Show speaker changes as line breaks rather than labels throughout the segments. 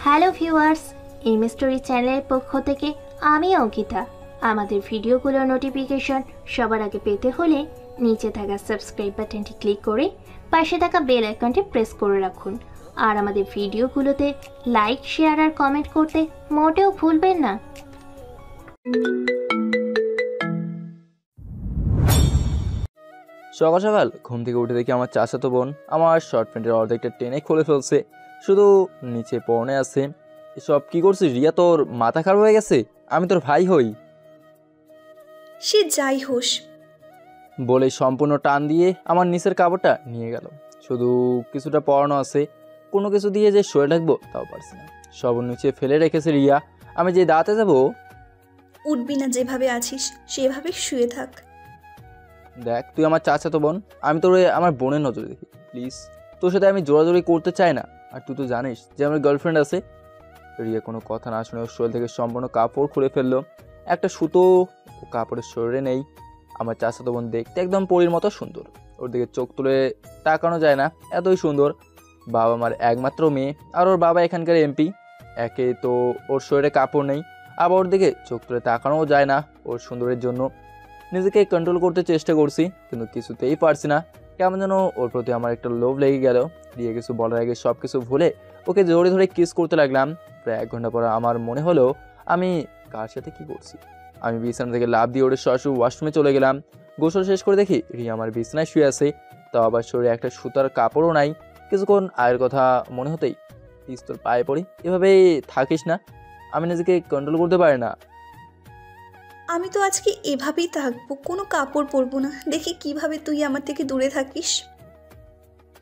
Hello viewers, M story চ্যানেলের পক্ষ থেকে আমি অঙ্কিতা। আমাদের ভিডিওগুলোর নোটিফিকেশন সবার আগে পেতে হলে নিচে থাকা সাবস্ক্রাইব বাটনটি ক্লিক করে পাশে থাকা বেল আইকনটি প্রেস করে রাখুন। আর আমাদের ভিডিওগুলোতে লাইক, শেয়ার আর কমেন্ট করতে মোটেও ভুলবেন না।
সকাল সকাল ঘুম থেকে উঠে দেখি আমার চাচাতো বোন আমার শর্ট প্যান্টের অর্ধেকটা টেনে খুলে ফেলছে, শুধু নিচে পরনে আছে। এসব কি করছিস রিয়া? তোর মাথা খারাপ হয়ে গেছে? আমি তোর ভাই হই।
সে যাই হোস
বলে সম্পূর্ণ টান দিয়ে আমার নিচের কাপড়টা নিয়ে গেল। শুধু কিছুটা পরানো আছে, কোনো কিছু দিয়ে যে শুয়ে থাকবো তাও পারছি না। সব নিচে ফেলে রেখেছে রিয়া। আমি যে দাঁতে যাবো,
উঠবি না, যেভাবে আছিস সেভাবে শুয়ে থাক।
দেখ তুই আমার চাচাতো বোন, আমি তোর আমার বোনের নজরে দেখি। প্লিজ, তোর সাথে আমি জোরাজোরি করতে চাই না। আর তুই তো জানিস যে আমার গার্লফ্রেন্ড আছে। রিয়া কোনো কথা না শুনে ওর শরীর থেকে সম্পূর্ণ কাপড় খুলে ফেললো। একটা সুতো ও কাপড়ের শরীরে নেই। আমার চাচাতো বোন দেখতে একদম পরীর মতো সুন্দর, ওর দিকে চোখ তুলে তাকানো যায় না, এতই সুন্দর। বাবা আমার একমাত্র মেয়ে, আর ওর বাবা এখানকার এমপি। একে তো ওর শরীরে কাপড় নেই, আবার ওর দিকে চোখ তুলে তাকানোও যায় না। ওর সুন্দরের জন্য নিজেকে কন্ট্রোল করতে চেষ্টা করছি, কিন্তু কিছুতেই পারছি না। কেমন যেন ওর প্রতি আমার একটা লোভ লেগে গেল। দিয়ে কিছু বলার আগে সব কিছু ভুলে ওকে জোরে ধরে কিস করতে লাগলাম। প্রায় 1 ঘন্টা পর আমার মনে হলো আমি কার সাথে কি করছি। আমি বিছানা থেকে লাফ দিয়ে ওর সরাসরি ওয়াশরুমে চলে গেলাম। গোসল শেষ করে দেখি রিয়া আমার বিছানায় শুয়ে আছে, তাও আবার শরীরে একটা সুতার কাপড়ও নাই। কিছুক্ষণ আয়ের কথা মনে হতেই পিস্তল পায়ে পড়ি। এভাবেই থাকিস না, আমি নিজেকে কন্ট্রোল করতে পারি না।
আমি তো আজকে এভাবেই থাকবো, কোনো কাপড় পরবো না। দেখি কিভাবে তুই আমার থেকে দূরে থাকিস।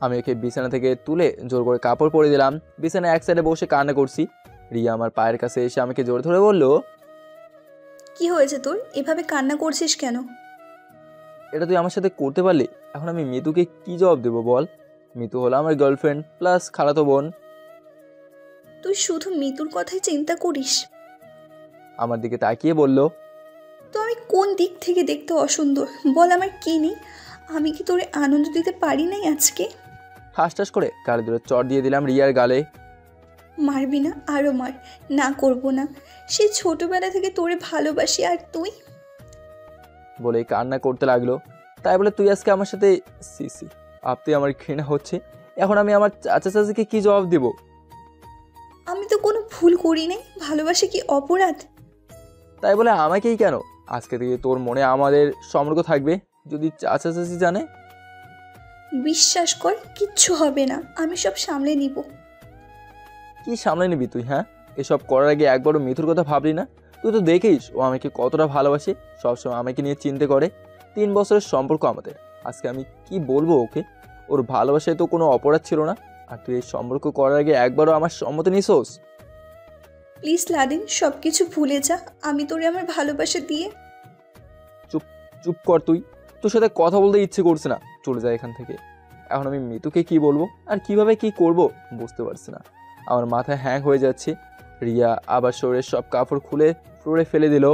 আমি ওকে বিছানা থেকে তুলে জোর করে কাপড় পরে দিলাম। বিছানায় এক সাইডে বসে কান্না করছি। রিয়া আমার পায়ের কাছে এসে আমাকে জোর ধরে বলল,
কি হয়েছে তোর? এভাবে কান্না করছিস কেন?
এটা তুই আমার সাথে করতে পারলি? এখন আমি মিতুকে কি জবাব দেবো বল? মিতু হলো আমার গার্লফ্রেন্ড প্লাস খালাতো বোন।
তুই শুধু মিতুর কথাই চিন্তা করিস।
আমার দিকে তাকিয়ে বলল,
তো আমি কোন দিক থেকে দেখতে অসুন্দর বল? আমার কি নেই? আমি কি তোরে আনন্দ দিতে পারি নাই আজকে?
ঠাস ঠাস করে গালে দূরে চড় দিয়ে দিলাম রিয়ার গালে।
মারবি না? আরও মার। না, করবো না। সেই ছোটবেলা থেকে তোরে ভালোবাসি, আর তুই?
বলে কান্না করতে লাগলো। তাই বলে তুই আজকে আমার সাথে সিসি আপনি আমার ঘৃণা হচ্ছে। এখন আমি আমার চাচা চাচিকে কি জবাব দেব?
আমি তো কোনো ভুল করি নাই। ভালোবাসা কি অপরাধ?
তাই বলে আমাকেই কেন? আজকে থেকে তোর মনে আমাদের সম্পর্ক থাকবে। যদি চাচা চাচি জানে?
বিশ্বাস কর, কিচ্ছু হবে না। আমি সব সামলে নিব।
কি সামলে নিবি তুই? হ্যাঁ, এসব করার আগে একবারও মিথুর কথা ভাবলি না? তুই তো দেখিস ও আমাকে কতটা ভালোবাসে, সবসময় আমাকে নিয়ে চিন্তা করে। 3 বছরের সম্পর্ক আমাদের। আজকে আমি কি বলবো ওকে? ওর ভালোবাসায় তো কোনো অপরাধ ছিল না। আর তুই এই সম্পর্ক করার আগে একবারও আমার সম্মতি নিছোস?
প্লিজ লাদেন, সব কিছু ভুলে যা। আমি তোরে আমার ভালোবাসা দিয়ে।
চুপ চুপ কর তুই। তোর সাথে কথা বলতে ইচ্ছে করছে না, চলে যায় এখান থেকে। এখন আমি মিতুকে কি বলবো আর কিভাবে কি করব বুঝতে পারছি না। আমার মাথা হ্যাং হয়ে যাচ্ছে। রিয়া আবার শরীরের সব কাপড় খুলে ফ্লোরে ফেলে দিল।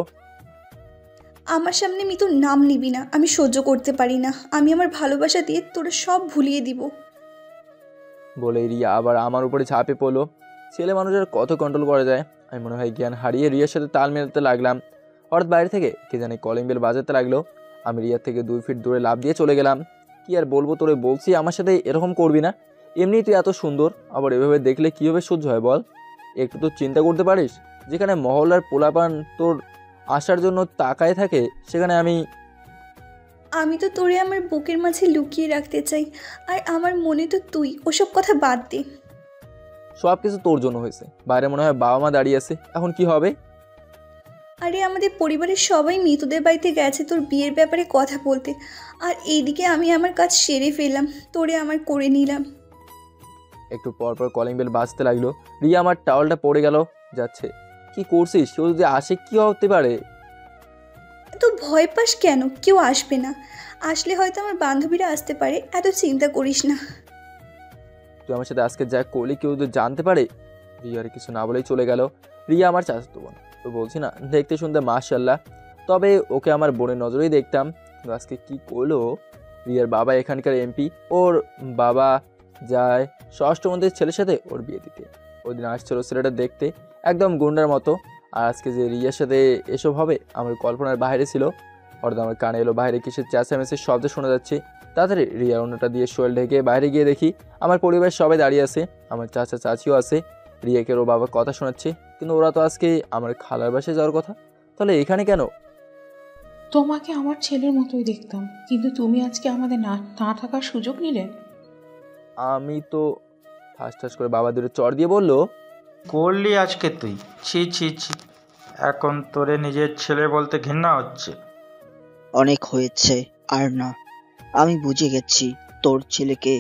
আমার সামনে মিতুর নাম নিবি না, আমি সহ্য করতে পারি না। আমি আমার ভালোবাসা দিয়ে তোরে সব ভুলিয়ে দিব।
বলে রিয়া আবার আমার উপরে ঝাঁপে পড়লো। ছেলে মানুষের কত কন্ট্রোল করা যায়। আমি মনে হয় জ্ঞান হারিয়ে রিয়ার সাথে তাল মেলাতে লাগলাম। হঠাৎ বাইরে থেকে কে জানি কলিং বেল বাজাতে লাগলো। আমি রিয়ার থেকে 2 ফিট দূরে লাফ দিয়ে চলে গেলাম। কি আর বলবো তোরে, বলছি আমার সাথে এরকম করবি না। এমনি তুই এত সুন্দর, আবার এভাবে দেখলে কীভাবে সহ্য হয় বল? একটু তো চিন্তা করতে পারিস। যেখানে মহল্লার পোলাপান তোর আসার জন্য তাকায় থাকে, সেখানে
আমি তো তোরে আমার বুকের মাঝে লুকিয়ে রাখতে চাই, আর আমার মনে তো তুই। ওসব কথা বাদ দে।
সব কিছু তোর জন্য হয়েছে। বাইরে মনে হয় বাবা মা দাঁড়িয়ে আছে, এখন কি হবে?
আরে আমাদের পরিবারের সবাই মিতুদের বাড়িতে গেছে তোর বিয়ের ব্যাপারে কথা বলতে, আর এইদিকে আমি আমার কাজ সেরে ফেললাম, তোরে আমার করে নিলাম।
একটু পর পর কলিং বেল বাজতে লাগলো। রিয়া আমার টাওয়ালটা পড়ে গেল যাচ্ছে। কি করছিস? কেউ যদি আসে কি হতে পারে?
এত ভয় পাস কেন? কেউ আসবে না। আসলে হয়তো আমার বান্ধবীরা আসতে পারে, এত চিন্তা করিস না।
তুই আমার সাথে আজকে যা করলি কেউ যদি জানতে পারে? রিয়া আর কিছু না বলেই চলে গেল। রিয়া আমার চাচাতো বোন, তো বলছি না দেখতে শুনতে মাশাআল্লাহ, তবে ওকে আমার বোনের নজরেই দেখতাম। কিন্তু আজকে কি করলো? রিয়ার বাবা এখানকার এমপি, ওর বাবা যায় স্বরাষ্ট্রমন্ত্রীর ছেলের সাথে ওর বিয়ে দিতে। ও ওই দিন আসছিল ছেলেটা দেখতে একদম গুন্ডার মতো, আর আজকে যে রিয়ার সাথে এসব হবে আমার কল্পনার বাইরে ছিল। হঠাৎ আমার কানে এলো বাইরে কিসের চেঁচামেচির শব্দ শোনা যাচ্ছে। তাড়াতাড়ি রিয়ার অন্যটা দিয়ে শোয়েল ঢেকে বাইরে গিয়ে দেখি আমার পরিবার সবাই দাঁড়িয়ে আছে, আমার চাচা চাচিও আছে। রিয়াকে ওর বাবা কথা শোনাচ্ছে, কিন্তু ওরা তো আজকে আমার খালার বাসায় যাওয়ার কথা, তাহলে এখানে কেন?
তোমাকে আমার ছেলের মতোই দেখতাম, কিন্তু তুমি আজকে আমাদের না না থাকার সুযোগ নিলে।
আমি তো ঠাস ঠাস করে বাবা দূরে চড় দিয়ে বলল,
করলি আজকে তুই? ছি ছি ছি, এখন তোরে নিজের ছেলে বলতে ঘৃণা হচ্ছে।
অনেক হয়েছে, আর না। আমি বুঝে গেছি তোর ছেলেকে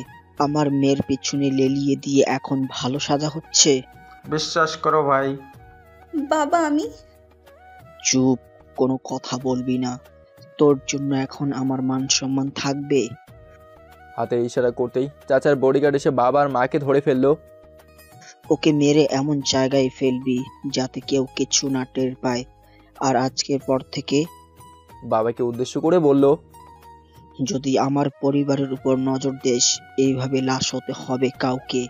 আমার মেয়ের পিছনে লেলিয়ে দিয়ে এখন ভালো সাজা হচ্ছে।
বিশ্বাস করো ভাই।
বাবা আমি
চুপ, কোনো কথা বলবি না। তোর জন্য এখন আমার মান সম্মান থাকবে?
হাতে ইশারা করতেই চাচার বডিগার্ড এসে বাবা আর মাকে ধরে ফেললো।
ওকে মেরে এমন জায়গায় ফেলবি যাতে কেউ কিছু না টের পায়। আর আজকের পর থেকে
বাবাকে উদ্দেশ্য করে বলল,
যদি আমার পরিবারের উপর নজর দেস, এইভাবে লাশ হতে হবে কাউকে।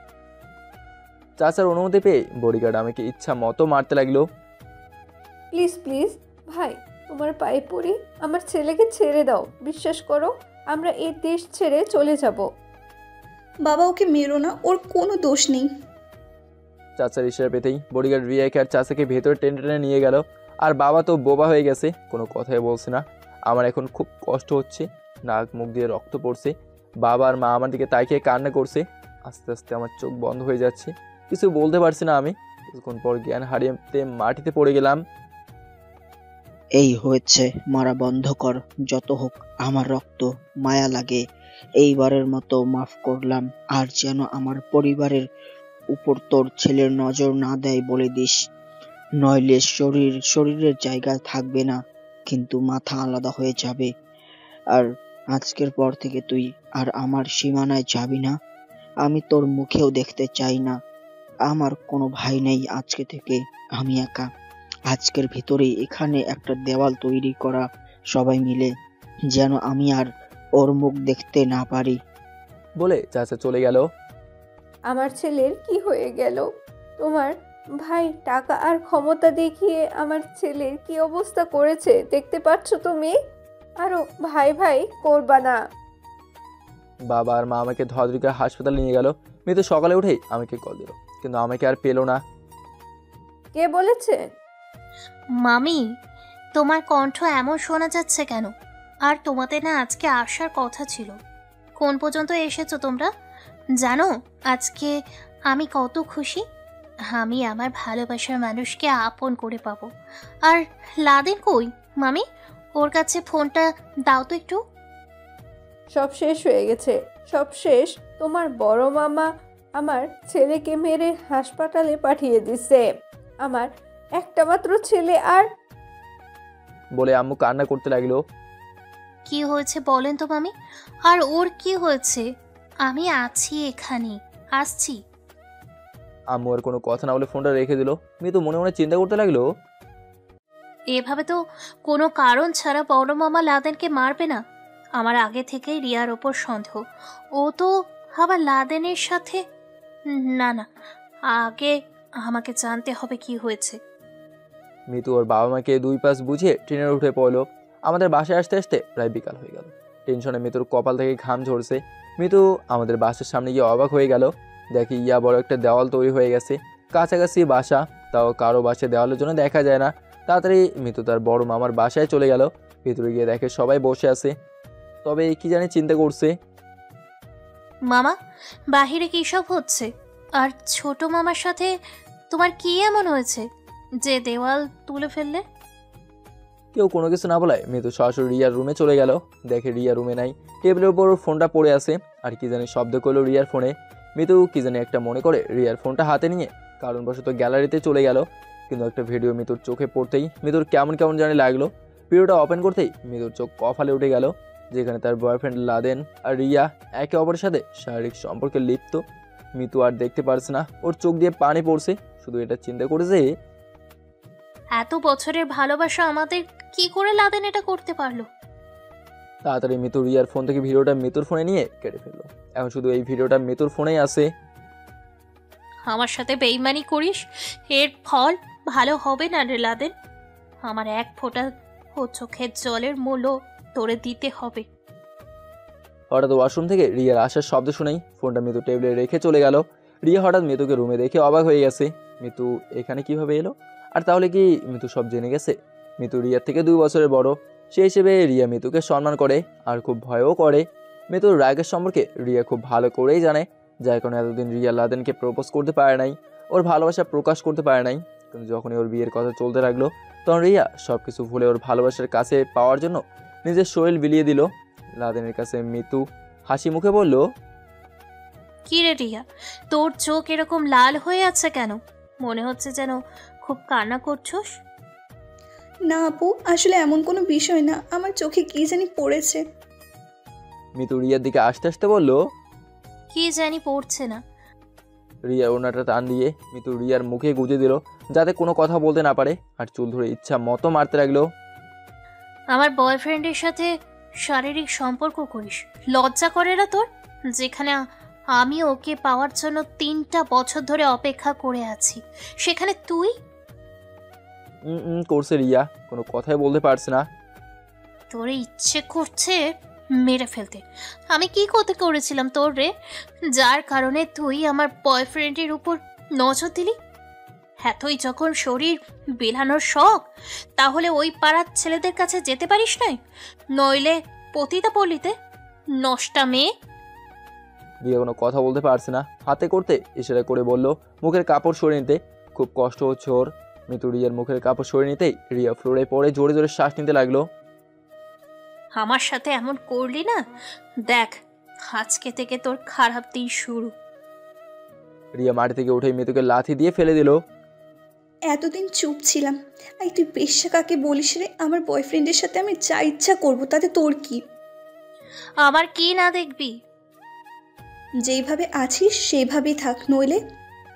চাচার অনুমতি পেয়ে বডিগার্ড আমাকে ইচ্ছা মতো মারতে লাগলো।
প্লিজ প্লিজ ভাই, তোমার পায়ে পড়ি, আমার ছেলেকে ছেড়ে দাও। বিশ্বাস করো, আমরা এই দেশ ছেড়ে চলে যাব।
বাবা ওকে মেরো না, ওর কোনো দোষ নেই।
চাচার ইশারা পেতেই বডিগার্ড রিয়াকে আর চাচাকে ভেতরে টেনে টেনে নিয়ে গেল। আর বাবা তো বোবা হয়ে গেছে, কোনো কথাই বলছে না। আমার এখন খুব কষ্ট হচ্ছে, নাক মুখ দিয়ে রক্ত পড়ছে। বাবা আর মা আমার দিকে তাকিয়ে কান্না করছে। আস্তে আস্তে আমার চোখ বন্ধ হয়ে যাচ্ছে, কিছু বলতে পারছি না আমি। কিছুক্ষণ পর জ্ঞান হারিয়ে মাটিতে পড়ে গেলাম।
এই হয়েছে, মারা বন্ধ কর। যত হোক আমার রক্ত, মায়া লাগে। এইবারের মতো মাফ করলাম, আর যেন আমার পরিবারের উপর তোর ছেলের নজর না দেয় বলে দিস। নইলে শরীরের জায়গা থাকবে না, কিন্তু মাথা আলাদা হয়ে যাবে। আর আজকের পর থেকে তুই আর আমার সীমানায় যাবি না। আমি তোর মুখেও দেখতে চাই না। আমার কোনো ভাই নেই আজকে থেকে, আমি একা। আজকের ভিতরেই এখানে একটা দেওয়াল তৈরি করা, সবাই মিলে, যেন আমি আর ওর মুখ দেখতে না পারি।
বলে চাচা চলে গেল।
আমার ছেলের কি হয়ে গেল? তোমার ভাই টাকা আর ক্ষমতা দেখিয়ে আমার ছেলের কি অবস্থা করেছে দেখতে পাচ্ছ তুমি? আরো ভাই ভাই করবা না।
বাবা আর মা আমাকে ধরে হাসপাতালে নিয়ে গেল। মেয়ে তো সকালে উঠেই আমাকে কল দিল, কিন্তু আমাকে আর পেলো না।
কে বলেছে?
মামি, তোমার কণ্ঠ এমন শোনা যাচ্ছে কেন? আর তোমাদের না আজকে আসার কথা ছিল। কোন পর্যন্ত এসেছো তোমরা? জানো আজকে আমি কত খুশি। আমি আমার ভালোবাসার মানুষকে আপন করে পাবো। আর লাদেন কই মামি? ওর কাছে ফোনটা দাও তো একটু।
সব শেষ হয়ে গেছে, সব শেষ। তোমার বড় মামা আমার ছেলেকে মেরে হাসপাতালে পাঠিয়ে দিছে। আমার একটা মাত্র ছেলে, আর
বলে আম্মু কান্না করতে লাগলো।
কি হয়েছে বলেন তো মামি? আর ওর কি হয়েছে? আমি আছি এখানে, আসছি।
আম্মু আর কোনো কথা না বলে ফোনটা রেখে দিল। মেয়ে তো মনে মনে চিন্তা করতে লাগলো,
এভাবে তো কোনো কারণ ছাড়া বড় মামা লাদেনকে মারবে না। আমার আগে থেকেই রিয়ার ওপর সন্দেহ। ও তো আবার লাদেনের সাথে। না না, আগে আমাকে জানতে হবে কি হয়েছে।
মিতু ওর বাবা মাকে দুই পাশ বুঝিয়ে ট্রেনের উঠে পড়লো। আমাদের বাসায় আসতে আসতে প্রায় বিকাল হয়ে গেল। টেনশনে মিতুর কপাল থেকে ঘাম ঝরছে। মিতু আমাদের বাসার সামনে গিয়ে অবাক হয়ে গেল। দেখি ইয়া বড় একটা দেওয়াল তৈরি হয়ে গেছে, কাছাকাছি বাসা, তাও কারো বাসায় দেওয়ালের জন্য দেখা যায় না। তাড়াতাড়ি মিতু তার বড় মামার বাসায় চলে গেল। ভিতরে গিয়ে দেখে সবাই বসে আছে, তবে কি জানি চিন্তা করছে।
মামা, বাহিরে কি সব হচ্ছে? আর ছোট মামার সাথে তোমার কি এমন হয়েছে যে দেওয়াল তুলে ফেললে?
কেউ কোনো কিছু না বলায় মিতু সরাসরি রিয়ার রুমে চলে গেল। দেখে রিয়া রুমে নাই, টেবিলের উপর ফোনটা পড়ে আছে। আর কি জানি শব্দ করলো রিয়ার ফোনে। মিতু কি জানি একটা মনে করে রিয়ার ফোনটা হাতে নিয়ে কারণবশত গ্যালারিতে চলে গেল। কিন্তু একটা ভিডিও মিতুর চোখে পড়তেই মিতুর কেমন কেমন জানি লাগলো। ভিডিওটা ওপেন করতেই মিতুর চোখ কফালে উঠে গেল, যেখানে তার বয়ফ্রেন্ড লাদেন আর রিয়া একে অপরের সাথে শারীরিক সম্পর্কে লিপ্ত। মিতু আর দেখতে পারছে না, ওর চোখ দিয়ে পানি পড়ছে। শুধু এটা চিন্তা করেছে,
এত বছরের ভালোবাসা আমাদের, কি করে লাদেন এটা করতে পারলো?
তাড়াতাড়ি মিতু রিয়ার ফোন থেকে ভিডিওটা মিতুর ফোনে নিয়ে কেটে ফেললো। এখন শুধু এই ভিডিওটা মিতুর ফোনেই আছে।
আমার সাথে বেইমানি করিস, এর ফল ভালো হবে না রে লাদেন। আমার এক ফোঁটা ও চোখের জলের মূল্য তোরে দিতে হবে।
হঠাৎ ওয়াশরুম থেকে রিয়ার আসার শব্দ শুনেই ফোনটা মিতু টেবিলে রেখে চলে গেল। রিয়া হঠাৎ মিতুকে রুমে দেখে অবাক হয়ে গেছে। মিতু এখানে কিভাবে এলো? আর তাহলে কি মিতু সব জেনে গেছে? মিতু রিয়ার থেকে 2 বছরের বড়, সেই হিসেবে রিয়া মিতুকে সম্মান করে আর খুব ভয়ও করে। মিতুর রাগের সম্পর্কে রিয়া খুব ভালো করেই জানে, যার কারণে এতদিন রিয়া লাদেনকে প্রপোজ করতে পারে নাই, ওর ভালোবাসা প্রকাশ করতে পারে নাই। কিন্তু যখনই ওর বিয়ের কথা চলতে লাগলো, তখন রিয়া সব কিছু ভুলে ওর ভালোবাসার কাছে পাওয়ার জন্য নিজের শরীর বিলিয়ে দিল। লাদেনের কাছে মিতু হাসি মুখে বলল,
কি রে রিয়া, তোর চোখ এরকম লাল হয়ে আছে কেন? মনে হচ্ছে যেন খুব কান্না করছোস।
না আপু, আসলে এমন কোনো বিষয় না, আমার চোখে কি জানি পড়েছে।
মিতু রিয়ার দিকে আস্তে আস্তে বলল।
কি জানি পড়ছে না।
রিয়ার ওনাটা টান দিয়ে মিতু রিয়ার মুখে গুজে দিল, যাতে কোনো কথা বলতে না পারে, আর চুল ধরে ইচ্ছা মতো মারতে লাগলো।
আমার বয়ফ্রেন্ডের সাথে শারীরিক সম্পর্ক করিস, লজ্জা করে না তোর? যেখানে আমি ওকে পাওয়ার জন্য 3টা বছর ধরে অপেক্ষা করে আছি, সেখানে তুই?
করছে রিয়া, কোনো কথাই বলতে পারছে না।
তোর ইচ্ছে করছে মেরে ফেলতে। আমি কি ক্ষতি করেছিলাম তোর রে, যার কারণে তুই আমার বয়ফ্রেন্ডের উপর নজর দিলি? এতই যখন শরীর বিলানোর শখ, তাহলে ওই পাড়ার ছেলেদের কাছে যেতে পারিস নাই? নইলে পতিতা পল্লীতে নষ্টা মেয়ে।
রিয়া কোনো কথা বলতে পারছে না, হাতে করতে ইশারা করে বলল মুখের কাপড় সরিয়ে নিতে। খুব কষ্ট হচ্ছে ওর। মিতু রিয়ার মুখের কাপড় সরিয়ে নিতেই রিয়া ফ্লোরে পড়ে জোরে জোরে শ্বাস নিতে লাগলো।
আমার সাথে এমন করলি না, দেখ আজকে থেকে তোর খারাপ দিন শুরু।
রিয়া মাটি থেকে উঠে মিতুকে লাথি দিয়ে ফেলে দিল।
এতদিন চুপ ছিলাম, এই তুই বেশ্যা কাকে বলিস রে? আমার বয়ফ্রেন্ডের সাথে আমি যা ইচ্ছা করবো, তাতে তোর কি?
আমার কি না দেখবি?
যেইভাবে আছিস সেইভাবেই থাক, নইলে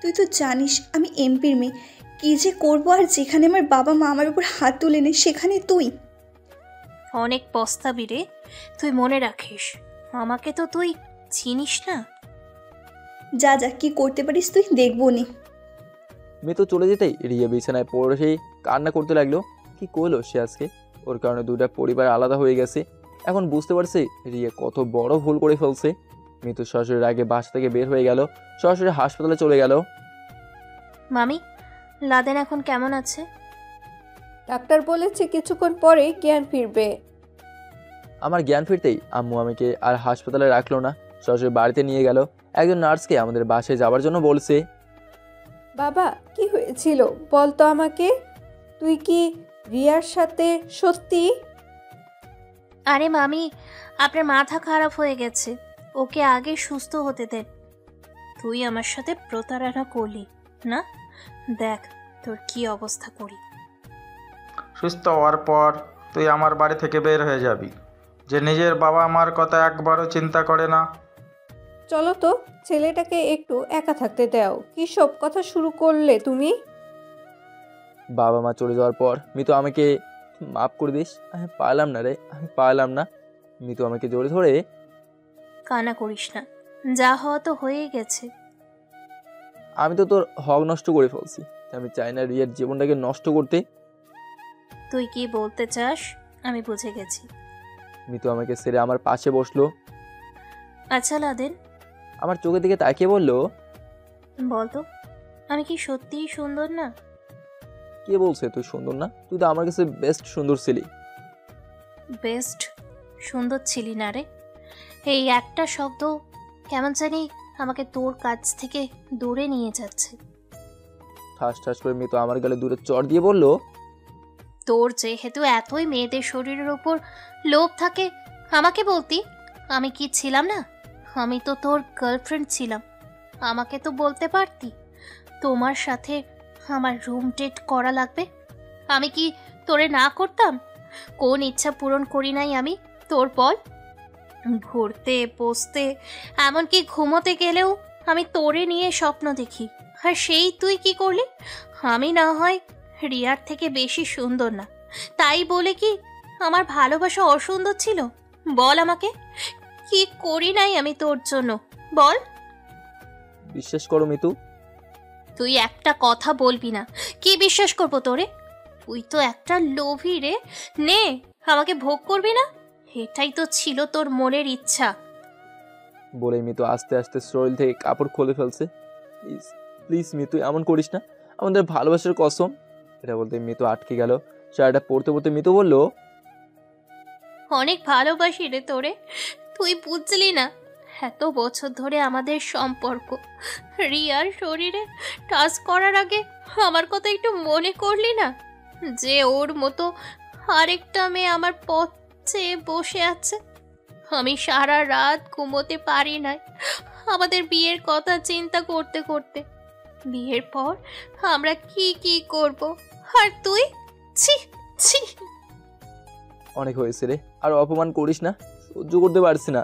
তুই তো জানিস আমি এমপির মেয়ে, কী যে করবো। আর যেখানে আমার বাবা মা আমার উপর হাত তুলে নেয়, সেখানে তুই?
অনেক পস্তাবি রে, তুই মনে রাখিস, আমাকে তো তুই চিনিস না।
যা যা, কি করতে পারিস তুই দেখবো নি।
মিতু চলে যেতেই রিয়া বিছানায় পড়ে সেই কান্না করতে লাগলো। কি করলো সে আজকে? ওর কারণে 2টা পরিবার আলাদা হয়ে গেছে। এখন বুঝতে পারছে রিয়া কত বড় ভুল করে ফেলছে। মিতু সরাসরি আগে বাসা থেকে বের হয়ে গেল, সরাসরি হাসপাতালে চলে গেল।
মামি, লাদেন এখন কেমন আছে?
ডাক্তার বলেছে কিছুক্ষণ পরে জ্ঞান ফিরবে।
আমার জ্ঞান ফিরতেই আম্মু আমাকে আর হাসপাতালে রাখলো না, সরাসরি বাড়িতে নিয়ে গেল। একজন নার্সকে আমাদের বাসায় যাওয়ার জন্য বলছে।
বাবা, কি হয়েছিল বল তো আমাকে? তুই কি রিয়ার সাথে সত্যি?
আরে মামি, আপনার মাথা খারাপ হয়ে গেছে, ওকে আগে সুস্থ হতে দেন। তুই আমার সাথে প্রতারণা করলি না, দেখ তোর কি অবস্থা করি।
সুস্থ হওয়ার পর তুই আমার বাড়ি থেকে বের হয়ে যাবি, যে নিজের বাবা মার কথা একবারও চিন্তা করে না।
চলো তো, ছেলেটাকে একটু একা থাকতে দাও। কি সব কথা শুরু করলে তুমি?
বাবা মা চলে যাওয়ার পর মিতু আমাকে মাফ করে দিস। আমি পারলাম না রে, আমি পারলাম না। মিতু আমাকে জোরে ধরে।
কান্না করিস না, যা হওয়া তো হয়েই গেছে।
আমি তো তোর হক নষ্ট করে ফেলছি, আমি চাই না রিয়ার জীবনটাকে নষ্ট করতে।
তুই কি বলতে চাস আমি বুঝে গেছি।
মিতু আমাকে ছেড়ে আমার পাশে বসলো।
আচ্ছা লাদেন,
আমার চোখের দিকে তাকিয়ে বলল,
বলতো আমি কি সত্যিই সুন্দর না?
কে বলছে তুই সুন্দর না? তুই তো আমার কাছে বেস্ট সুন্দর ছিলি।
বেস্ট সুন্দর ছিলি না রে, এই একটা শব্দ কেমন জানি আমাকে তোর কাছ থেকে দূরে নিয়ে যাচ্ছে।
ঠাস ঠাস করে মিতু আমার গালে দূরে চড় দিয়ে বলল,
তোর যেহেতু এতই মেয়েদের শরীরের উপর লোভ থাকে, আমাকে বলতি, আমি কি ছিলাম না? আমি তো তোর গার্লফ্রেন্ড ছিলাম, আমাকে তো বলতে পারতি তোমার সাথে আমার রুম ডেট করা লাগবে। আমি কি তোরে না করতাম? কোন ইচ্ছা পূরণ করি নাই আমি তোর? বল। ঘুরতে বসতে এমনকি ঘুমোতে গেলেও আমি তোরে নিয়ে স্বপ্ন দেখি, আর সেই তুই কি করলি? আমি না হয় রিয়ার থেকে বেশি সুন্দর না, তাই বলে কি আমার ভালোবাসা অসুন্দর ছিল? বল আমাকে, কি করি নাই আমি তোর জন্য, বল।
বিশ্বাস করো মিতু,
তুই একটা কথা বলবি না, কি বিশ্বাস করবো তোরে? তুই তো একটা লোভী রে। নে, আমাকে ভোগ করবি না? এটাই তো ছিল তোর মনের ইচ্ছা।
বলে মিতু আস্তে আস্তে শরীর থেকে কাপড় খুলে ফেলছে। প্লিজ প্লিজ মিতু, এমন করিস না, আমাদের ভালোবাসার কসম। এটা বলতে মিতু আটকে গেল। শাড়িটা পরতে পরতে মিতু বলল,
অনেক ভালোবাসি রে তোরে, তুই বুঝলি না? এত বছর ধরে আমাদের সম্পর্ক, রিয়ার শরীরে টাচ করার আগে আমার কথা একটু মনে করলি না? যে ওর মতো আরেকটা মেয়ে আমার পথ চেয়ে বসে আছে। আমি সারা রাত ঘুমোতে পারি নাই আমাদের বিয়ের কথা চিন্তা করতে করতে। বিয়ের পর আমরা কি কি করব, আর তুই? ছি ছি।
অনেক হয়েছে রে, আর অপমান করিস না, সহ্য করতে পারছি না।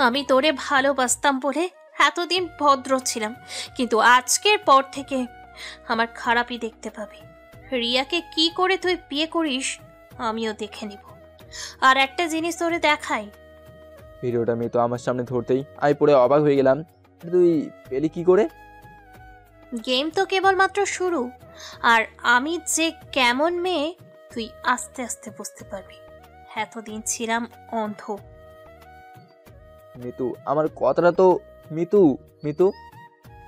আমি তোরে ভালোবাসতাম বলে এতদিন ভদ্র ছিলাম, কিন্তু আজকের পর থেকে আমার খারাপই দেখতে পাবি। রিয়াকে কি করে তুই বিয়ে করিস আমিও দেখে নিব। আর একটা জিনিস তোরে দেখাই।
ভিডিওটা মিতু আমার সামনে ধরতেই আমি পড়ে অবাক হয়ে গেলাম। তুই পেলি কি করে?
গেম তো কেবলমাত্র শুরু, আর আমি যে কেমন মেয়ে তুই আস্তে আস্তে বুঝতে পারবি। এতদিন ছিলাম অন্ধ।
মিতু, আমার কথাটা তো। মিতু মিতু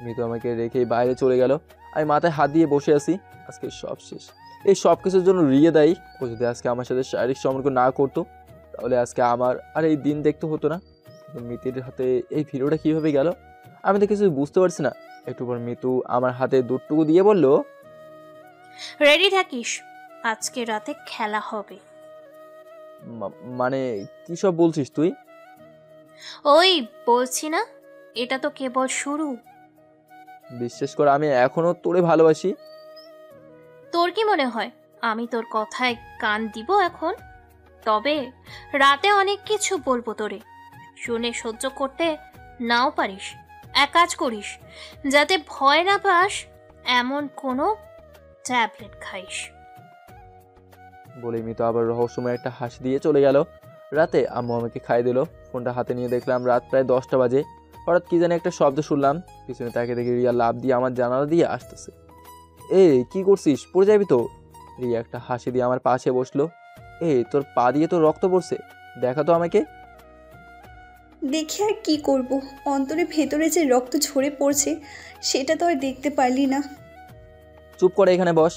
মিতু আমাকে রেখে বাইরে চলে গেল। আমি মাথায় হাত দিয়ে বসে আছি। আজকে সব শেষ। এই সব কিছুর জন্য রিয়ে দায়ী। ও যদি আজকে আমার সাথে শারীরিক সম্পর্ক না করতো, তাহলে আজকে আমার আর এই দিন দেখতে হতো না। কিন্তু মিতির হাতে এই ভিডিওটা কীভাবে গেল আমি তো কিছু বুঝতে পারছি না। একটু পর মিতু আমার হাতে দুধটুকু দিয়ে বলল,
রেডি থাকিস, আজকে রাতে খেলা হবে।
মানে কী সব বলছিস তুই?
ওই বলছি না, এটা তো কেবল শুরু।
বিশ্বাস কর, আমি এখনো তোরে ভালোবাসি।
তোর কি মনে হয় আমি তোর কথায় কান দিব এখন? তবে রাতে অনেক কিছু বলবো তোরে, শুনে সহ্য করতে নাও পারিস। এক কাজ করিস, যাতে ভয় না পাস এমন কোনো ট্যাবলেট খাইস।
বলে মিতু আবার রহস্যময় একটা হাসি দিয়ে চলে গেল। রাতে আম্মু আমাকে খাই দিল। ফোনটা হাতে নিয়ে দেখলাম রাত প্রায় 10টা বাজে। হঠাৎ কি জানি একটা শব্দ শুনলাম। পিছনে তাকে দেখি রিয়া লাফ দিয়ে আমার জানালা দিয়ে আসতেছে। কি করছিস, পড়ে যাবি তো। রিয়া একটা হাসি দিয়ে আমার পাশে বসলো। তোর পা দিয়ে তো রক্ত পড়ছে, দেখা তো আমাকে।
দেখে আর কি করব, অন্তরে ভেতরে যে রক্ত ঝরে পড়ছে সেটা তো আর দেখতে পারলি না।
চুপ করে এখানে বস।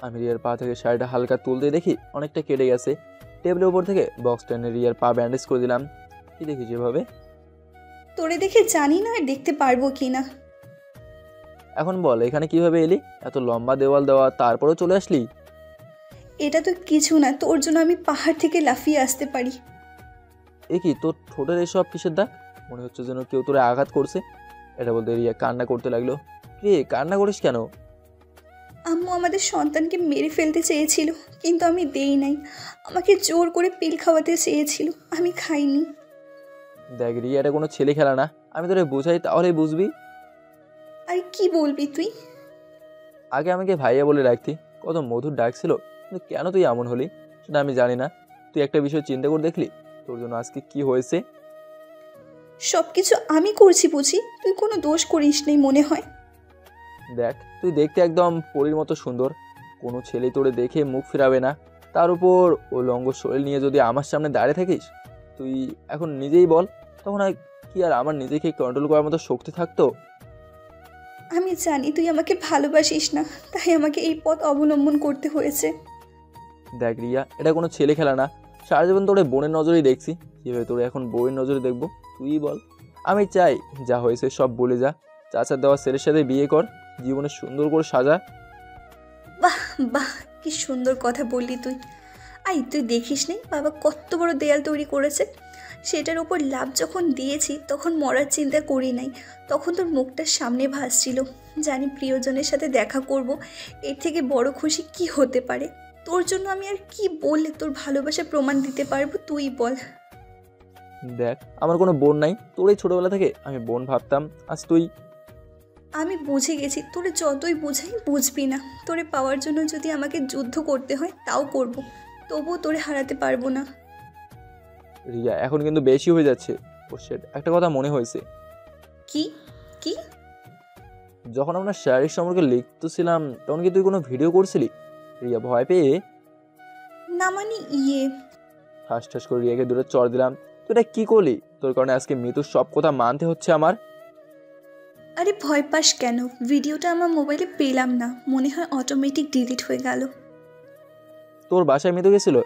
আমি রিয়ার পা থেকে শাড়িটা হালকা তুলতে দেখি অনেকটা কেটে গেছে। টেবিলের উপর থেকে বক্স টেনে রিয়ার পা ব্যান্ডেজ করে দিলাম। কি দেখি যেভাবে?
তোরে দেখে জানি না আর দেখতে পারবো কি না।
এখন বল, এখানে কিভাবে এলি? এত লম্বা দেওয়াল দেওয়া, তারপরেও চলে আসলি?
এটা তো কিছু না, তোর জন্য আমি পাহাড় থেকে লাফিয়ে আসতে পারি।
কি তোর ঠোঁটের এসব কিসের দাগ? মনে হচ্ছে যেন কেউ তোরে আঘাত করছে। এটা বলতে রিয়া কান্না করতে লাগলো। কান্না করিস কেন?
আম্মু আমাদের সন্তানকে মেরে ফেলতে চেয়েছিল, কিন্তু আমি দেই নাই। আমাকে জোর করে পিল খাওয়াতে চেয়েছিল, আমি খাইনি।
দেখ রিয়া, এটা কোনো ছেলে খেলা না। আমি তোরে বোঝাই তাহলেই বুঝবি।
আর কি বলবি তুই?
আগে আমাকে ভাইয়া বলে ডাকতি, কত মধুর ডাক ছিল। কিন্তু কেন তুই এমন হলি সেটা আমি জানি না। তুই একটা বিষয় চিন্তা করে দেখলি তোর জন্য আজকে কি হয়েছে?
সব কিছু আমি করছি বুঝি, তুই কোনো দোষ করিস নেই মনে হয়।
দেখ, তুই দেখতে একদম পরীর মতো সুন্দর। কোনো ছেলে তোরে দেখে মুখ ফিরাবে না। তার উপর ও লঙ্গ শরীর নিয়ে যদি আমার সামনে দাঁড়িয়ে থাকিস, তুই এখন নিজেই বল, তখন আর কি আর আমার নিজেকে কন্ট্রোল করার মতো শক্তি থাকতো?
আমি জানি তুই আমাকে ভালোবাসিস না, তাই আমাকে এই পথ অবলম্বন করতে হয়েছে।
দেখ রিয়া, এটা কোনো ছেলে খেলা না। সারা জীবন তোরে বোনের নজরেই দেখছি, কীভাবে তোরে এখন বউয়ের নজরে দেখবো তুই বল? আমি চাই যা হয়েছে সব বলে যা, চাচার দেওয়া ছেলের সাথে বিয়ে কর, জীবনে সুন্দর করে সাজা।
বাহ বাহ, কি সুন্দর কথা বললি তুই। তুই দেখিস নি বাবা কত বড় দেয়াল তৈরি করেছে। সেটার উপর লাভ যখন দিয়েছি তখন মরার চিন্তা করি নাই, তখন তোর মুখটার সামনে ভাসছিল। জানি প্রিয়জনের সাথে দেখা করব, এর থেকে বড় খুশি কি হতে পারে। তোর জন্য আমি আর কি বললে তোর ভালোবাসা প্রমাণ দিতে পারবো, তুই বল।
দেখ, আমার কোনো বোন নাই। তোরই ছোটবেলা থেকে আমি বোন ভাবতাম, আজ তুই।
আমি বুঝে গেছি, তোরে যতই বুঝাই বুঝবি না। তোরে পাওয়ার জন্য যদি আমাকে যুদ্ধ করতে হয় তাও করব, তবুও তোরে হারাতে পারবো না।
রিয়া, এখন কিন্তু বেশি হয়ে যাচ্ছে। ও শিট, একটা কথা মনে হয়েছে।
কি? কি?
যখন আমরা শারীরিক সম্পর্কে লিখতেছিলাম তখন কি তুই কোনো ভিডিও করছিলি? রিয়া ভয় পেয়ে
না মানে
ঠাস ঠাস করে রিয়াকে দূরে চড় দিলাম। তুই এটা কি করলি? তোর কারণে আজকে মিতুর সব কথা মানতে হচ্ছে আমার।
আরে ভয় পাস কেন? ভিডিওটা আমার মোবাইলে পেলাম না, মনে হয় অটোমেটিক ডিলিট হয়ে গেল।
তোর বাসায় মিতু গেছিল?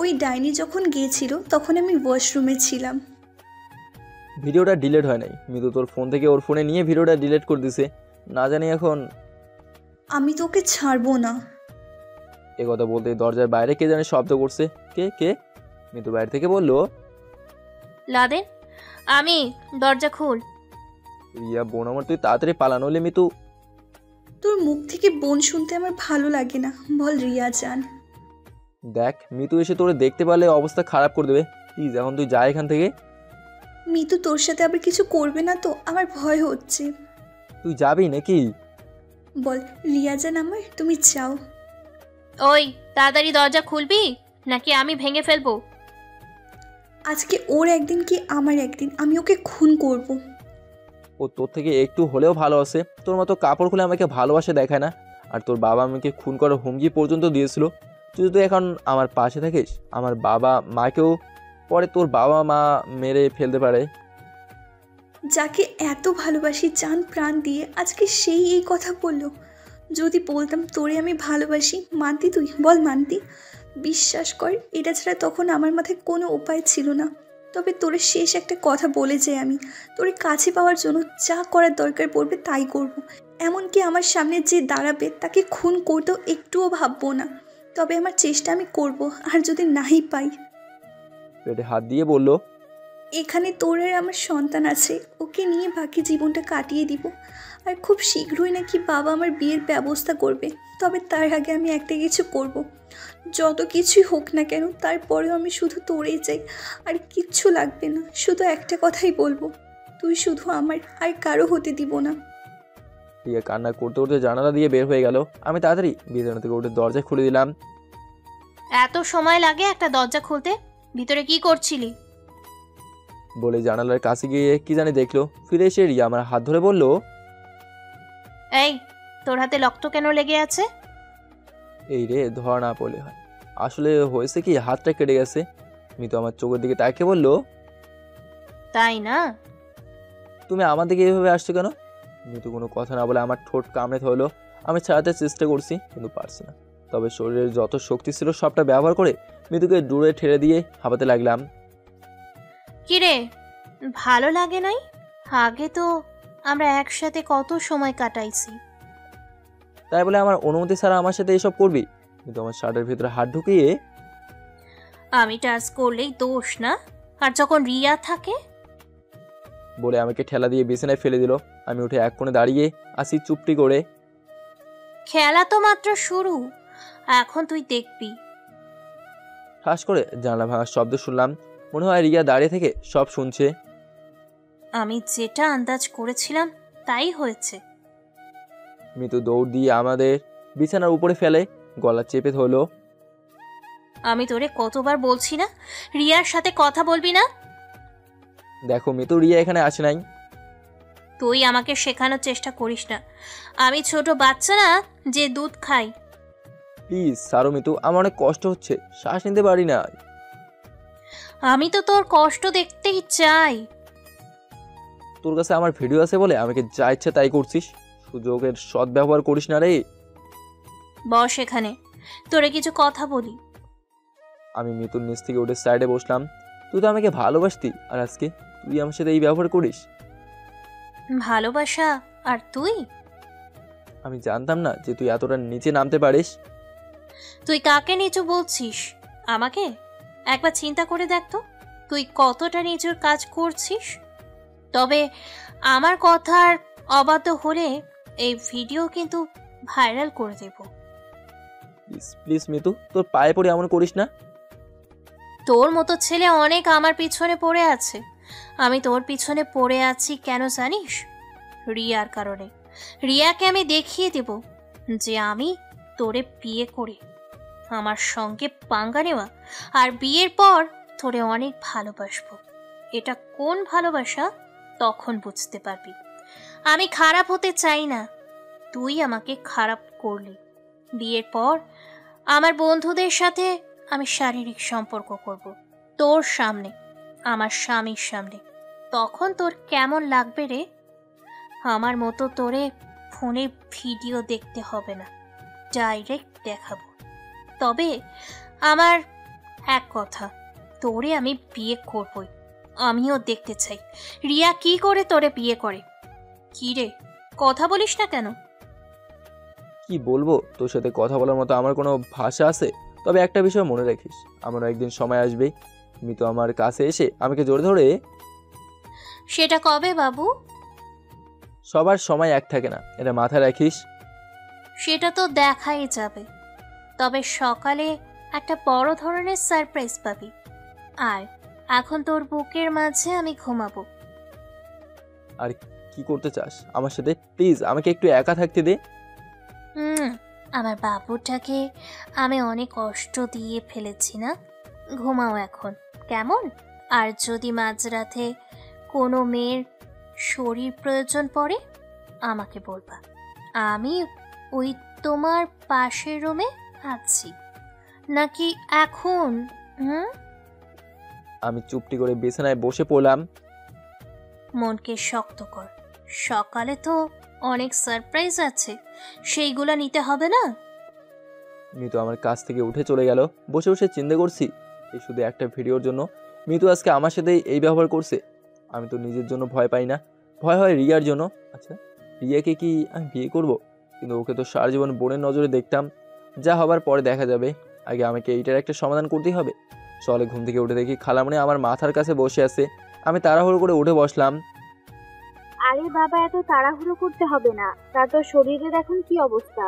ওই ডাইনি যখন গিয়েছিল তখন আমি ওয়াশরুমে ছিলাম।
ভিডিওটা ডিলিট হয় নাই, মিতু তোর ফোন থেকে ওর ফোনে নিয়ে ভিডিওটা ডিলিট করে দিছে। না জানি এখন।
আমি তোকে ছাড়বো না।
এ কথা বলতে দরজার বাইরে কে জানে শব্দ করছে। কে কে? মিতু বাইরে থেকে বলল,
লাদেন, আমি, দরজা খুল।
রিয়া বোন আমার, তুই তাড়াতাড়ি পালানো হলে মিতু।
তোর মুখ থেকে বোন শুনতে আমার ভালো লাগে না, বল রিয়া জান।
দেখ মিতু এসে তোরে দেখতে পারলে অবস্থা খারাপ করে দেবে। প্লিজ এখন তুই যা এখান থেকে।
মিতু তোর সাথে আবার কিছু করবে না তো? আমার ভয় হচ্ছে।
তুই যাবি নাকি?
বল রিয়া জান আমার, তুমি যাও।
ওই তাড়াতাড়ি দরজা খুলবি নাকি আমি ভেঙে ফেলবো?
আজকে ওর একদিন কি আমার একদিন, আমি ওকে খুন করব।
ও তোর থেকে একটু হলেও ভালো আছে। তোর মতো কাপড় খুলে আমাকে ভালোবাসা দেখায় না। আর তোর বাবা আমাকে খুন করার হুমকি পর্যন্ত দিয়েছিল। তুই যদি এখন আমার পাশে থাকিস, আমার বাবা মাকেও পরে তোর বাবা মা মেরে ফেলতে পারে।
যাকে এত ভালোবাসি জান প্রাণ দিয়ে, আজকে সেই এই কথা বললো। যদি বলতাম তোরে আমি ভালোবাসি, মানতি তুই? বল মানতি? বিশ্বাস কর, এটা ছাড়া তখন আমার মাথায় কোনো উপায় ছিল না। তবে তোরে শেষ একটা কথা বলে যাই, আমি তোরে কাছে পাওয়ার জন্য যা করার দরকার পড়বে তাই করব। এমনকি আমার সামনে যে দাঁড়াবে তাকে খুন করতেও একটুও ভাববো না। তবে আমার চেষ্টা আমি করব, আর যদি নাহি পাই।
পেটে হাত দিয়ে বলল,
এখানে তোর আর আমার সন্তান আছে, ওকে নিয়ে বাকি জীবনটা কাটিয়ে দিব। আর খুব শীঘ্রই নাকি বাবা আমার বিয়ের ব্যবস্থা করবে। তবে তার আগে আমি একটা কিছু করব। যত কিছুই হোক না কেন, তারপরেও আমি শুধু তোরেই চাই, আর কিচ্ছু লাগবে না। শুধু একটা কথাই বলবো, তুই শুধু আমার, আর কারো হতে দিব না।
রিয়া কান্না করতে করতে জানালা দিয়ে বের হয়ে গেল। আমি তাড়াতাড়ি বিছানা থেকে উঠে দরজা খুলে দিলাম।
এত সময় লাগে একটা দরজা খুলতে? ভিতরে কি করছিলি?
বলে জানালার কাছে গিয়ে কি জানি দেখলো। ফিরে এসে রিয়া আমার হাত ধরে বলল,
এই, তোর হাতে রক্ত কেন লেগে আছে?
এই রে, ধরা না পড়লে হয়। আসলে হয়েছে কি, হাতটা কেটে গেছে। মিতু আমার চোখের দিকে তাকিয়ে বলল,
তাই না?
তুমি আমার দিকে এইভাবে আসছো কেন? মিতু কোনো কথা না বলে আমার ঠোঁট কামড়ে ধরলো। আমি ছাড়াতে চেষ্টা করছি কিন্তু পারছি না। তবে শরীরের যত শক্তি ছিল সবটা ব্যবহার করে মিতুকে দূরে ঠেলে দিয়ে হাঁপাতে লাগলাম।
কিরে, ভালো লাগে নাই? আগে তো আমরা একসাথে কত সময় কাটাইছি।
তাই বলে আমার অনুমতি ছাড়া আমার সাথে এসব করবি? কিন্তু আমার শার্টের ভিতরে হাত ঢুকিয়ে
আমি টাচ করলেই দোষ না? আর যখন রিয়া থাকে?
বলে আমাকে ঠেলা দিয়ে বিছানায় ফেলে দিল। আমি উঠে এক কোণে দাঁড়িয়ে আসি চুপটি করে।
খেলা তো মাত্র শুরু, এখন তুই দেখবি।
ঠাস করে জানলা ভাঙার শব্দ শুনলাম। মনে হয় রিয়া দাঁড়িয়ে থেকে সব শুনছে।
আমি যেটা আন্দাজ করেছিলাম তাই হয়েছে।
মিতু দৌড় দিয়ে আমাদের বিছানার উপরে ফেলে গলা চেপে ধরলো।
আমি তোরে কতবার বলছি না রিয়ার সাথে কথা বলবি না?
দেখো মিতু, রিয়া এখানে আসে নাই।
তুই আমাকে শেখানোর চেষ্টা করিস না। আমি ছোট বাচ্চা না যে দুধ খাই।
প্লিজ সারো মিতু, আমার অনেক কষ্ট হচ্ছে, শ্বাস নিতে পারি না।
আমি তো তোর কষ্ট দেখতেই চাই।
তোর কাছে আমার ভিডিও আছে বলে আমাকে যা ইচ্ছে তাই করছিস। সুযোগের সদ্ব্যবহার করিস না রে।
বস এখানে, তোরে কিছু কথা বলি।
আমি মিতুর নিচ থেকে উঠে সাইডে বসলাম। তুই তো আমাকে ভালোবাসতি, আর আজকে তুই আমার সাথে এই ব্যবহার করিস।
ভালোবাসা আর তুই?
আমি জানতাম না যে তুই এতটা নিচে নামতে পারিস।
তুই কাকে নিচু বলছিস? আমাকে? একবার চিন্তা করে দেখ তো, তুই কতটা নিচুর কাজ করছিস। তবে আমার কথার অবাধ্য হলে এই ভিডিও কিন্তু ভাইরাল করে দেব।
প্লিজ প্লিজ মিতু, তোর পায়ে পড়ে এমন করিস না।
তোর মতো ছেলে অনেক আমার পিছনে পড়ে আছে। আমি তোর পিছনে পড়ে আছি কেন জানিস? রিয়ার কারণে। রিয়াকে আমি দেখিয়ে দেব যে আমি তোরে বিয়ে করে আমার সঙ্গে পাঙ্গা নেওয়া, আর বিয়ের পর তোরে অনেক ভালোবাসবো। এটা কোন ভালোবাসা তখন বুঝতে পারবি। আমি খারাপ হতে চাই না, তুই আমাকে খারাপ করলি। বিয়ের পর আমার বন্ধুদের সাথে আমি শারীরিক সম্পর্ক করব, তোর সামনে, আমার স্বামীর সামনে। তখন তোর কেমন লাগবে রে? আমার মতো তোরে ফোনে ভিডিও দেখতে হবে না, ডাইরেক্ট দেখাবো। তবে আমার এক কথা, তোরে আমি বিয়ে করবই। আমিও দেখতে চাই রিয়া কি করে তোরে বিয়ে করে। কি রে, কথা বলিস না কেন?
কি বলবো, তোর সাথে কথা বলার মতো আমার কোনো ভাষা আছে? তবে একটা বিষয় মনে রাখিস, আমারও একদিন সময় আসবে মিতু আমার কাছে এসে আমাকে জোরে ধরে।
সেটা কবে বাবু?
সবার সময় এক থাকে না, এটা মাথায় রাখিস।
সেটা তো দেখাই যাবে, তবে সকালে একটা বড় ধরনের সারপ্রাইজ পাবি। আর এখন তোর বুকের মাঝে আমি ঘুমাবো।
আর কি করতে চাস আমার সাথে? প্লিজ আমাকে একটু একা থাকতে দে।
আমার বাবুটাকে আমি অনেক কষ্ট দিয়ে ফেলেছি না, ঘুমাও এখন, কেমন? আর যদি মাঝরাতে কোনো মেয়ের শরীর প্রয়োজন পড়ে আমাকে বলবা, আমি ওই তোমার পাশের রুমে আছি। নাকি এখন?
আমি চুপটি করে বিছানায় বসে পড়লাম।
মনকে শক্ত কর, সকালে তো অনেক সারপ্রাইজ আছে, সেইগুলো নিতে হবে না?
মিতু আমার কাছ থেকে উঠে চলে গেল। বসে বসে চিন্তা করছি, এই শুধু একটা ভিডিওর জন্য মিতু আজকে আমার সাথে এই ব্যবহার করছে। আমি তো নিজের জন্য ভয় পাই না, ভয় হয় রিয়ার জন্য। আচ্ছা, রিয়াকে কি আমি বিয়ে করব? কিন্তু ওকে তো সারা জীবন বোনের নজরে দেখতাম। যা হবার পরে দেখা যাবে, আগে আমাকে এইটার একটা সমাধান করতেই হবে। সকালে ঘুম থেকে উঠে দেখি খালামণি আমার মাথার কাছে বসে আছে। আমি তাড়াহুড়ো করে উঠে বসলাম।
আরে বাবা, এত তাড়াহুড়ো করতে হবে না, তার তো শরীরের এখন কি অবস্থা?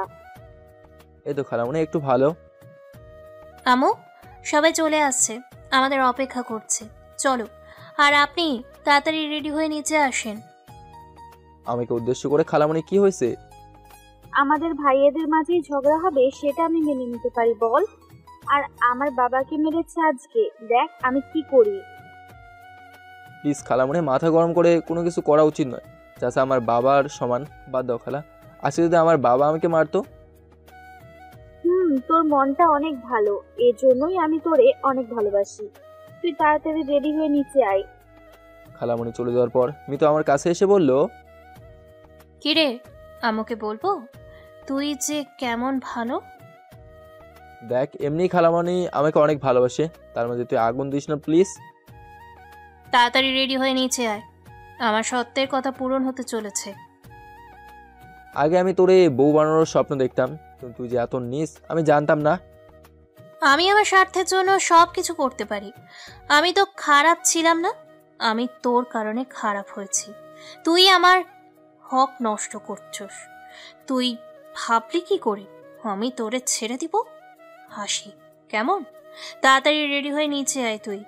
এই তো খালামণি একটু ভালো।
আমু, সবাই চলে আসছে, আমাদের অপেক্ষা করছে, চলো। আর আপনি তাড়াতাড়ি রেডি হয়ে নিচে আসেন।
আমাকে উদ্দেশ্য করে খালামণি কি হয়েছে?
আমাদের ভাইয়েদের মাঝেই ঝগড়া হবে সেটা আমি মেনে নিতে পারি, বল। আর আমার বাবাকে মেরেছে আজকে, দেখ আমি কি করি।
প্লিজ খালামণি, মাথা গরম করে কোনো কিছু করা উচিত নয়। চাচা আমার বাবার সমান, বাদ দাও খালা। আজকে যদি আমার বাবা আমাকে মারতো?
তোর মনটা অনেক ভালো, এজন্যই আমি তোরে অনেক ভালোবাসি। তুই তাড়াতাড়ি রেডি হয়ে নিচে আয়।
খালামণি চলে যাওয়ার পর মিতু আমার কাছে এসে বলল,
কিরে, আমাকে বলবো তুই যে কেমন ভালো?
দেখ, এমনি খালামণি আমাকে অনেক ভালোবাসে, তার মধ্যে তুই আগুন দিস না প্লিজ।
তাড়াতাড়ি রেডি হয়ে নিচে আয়, আমার সত্যের কথা পূরণ হতে চলেছে।
আগে আমি তোরে বউ বানানোর স্বপ্ন দেখতাম, কিন্তু তুই যে এত নিস আমি জানতাম না।
আমি আমার স্বার্থের জন্য সব কিছু করতে পারি। আমি তো খারাপ ছিলাম না, আমি তোর কারণে খারাপ হয়েছি। তুই আমার হক নষ্ট করছস। তুই ভাবলি কি করে আমি তোরে ছেড়ে দিব? হাসি কেমন? তাড়াতাড়ি রেডি হয়ে নিচে আয় তুই।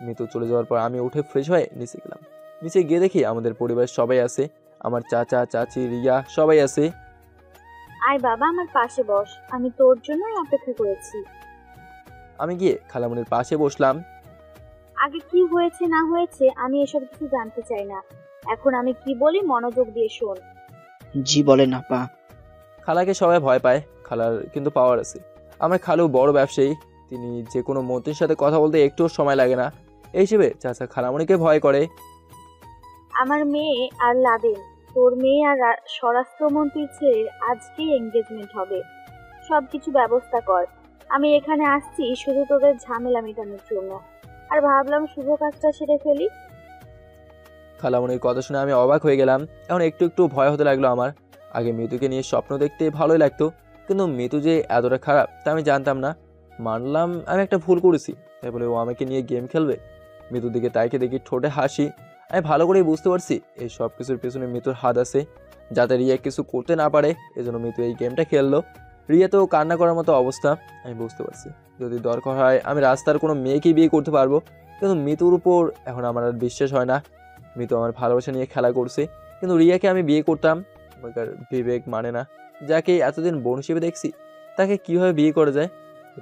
মিতু চলে যাওয়ার পর আমি উঠে ফ্রেশ হয়ে নিচে গেলাম। নিচে গিয়ে দেখি আমাদের পরিবারের সবাই আছে, আমার চাচা চাচি রিয়া সবাই আছে।
আয় বাবা, আমার পাশে বস, আমি তোর জন্যই অপেক্ষা করেছি।
আমি গিয়ে খালামণির পাশে বসলাম।
আগে কি হয়েছে না হয়েছে আমি এসব কিছু জানতে চাই না, এখন আমি কি বলি মনোযোগ দিয়ে শোন।
জি বলেন আপা।
খালাকে সবাই ভয় পায়, খালার কিন্তু পাওয়ার আছে। আমার খালু বড় ব্যবসায়ী, তিনি যে কোনো মন্ত্রীর সাথে কথা বলতে একটুও সময় লাগে না। এই হিসেবে চাচা খালামণিকে ভয় করে।
আমার মেয়ে আর লাদেন, তোর মেয়ে আর স্বরাষ্ট্রমন্ত্রীর ছেলের আজকেই এঙ্গেজমেন্ট হবে, সবকিছু ব্যবস্থা কর। আমি এখানে আসছি শুধু তোদের ঝামেলা মেটানোর জন্য, আর ভাবলাম শুভ কাজটা সেরে ফেলি।
খালামণির কথা শুনে আমি অবাক হয়ে গেলাম। এখন একটু একটু ভয় হতে লাগলো আমার। আগে মিতুকে নিয়ে স্বপ্ন দেখতে ভালোই লাগতো, কিন্তু মিতু যে এতটা খারাপ তা আমি জানতাম না। মানলাম আমি একটা ভুল করেছি, তাই বলে ও আমাকে নিয়ে গেম খেলবে? মিতুর দিকে তাইকে দেখি ঠোঁটে হাসি। আমি ভালো করেই বুঝতে পারছি এই সব কিছুর পেছনে মিতুর হাত আছে, যাতে রিয়া কিছু করতে না পারে এজন্য মিতু এই গেমটা খেললো। রিয়া তো কান্না করার মতো অবস্থা, আমি বুঝতে পারছি যদি দরকার হয় আমি রাস্তার কোনো মেয়েকেই বিয়ে করতে পারবো, কিন্তু মিতুর উপর এখন আমার আর বিশ্বাস হয় না। মিতু আমার ভালোবাসা নিয়ে খেলা করছে, কিন্তু রিয়াকে আমি বিয়ে করতাম, বিবেক মানে না। যাকে এতদিন বোন হিসেবে দেখছি তাকে কিভাবে বিয়ে করা যায়?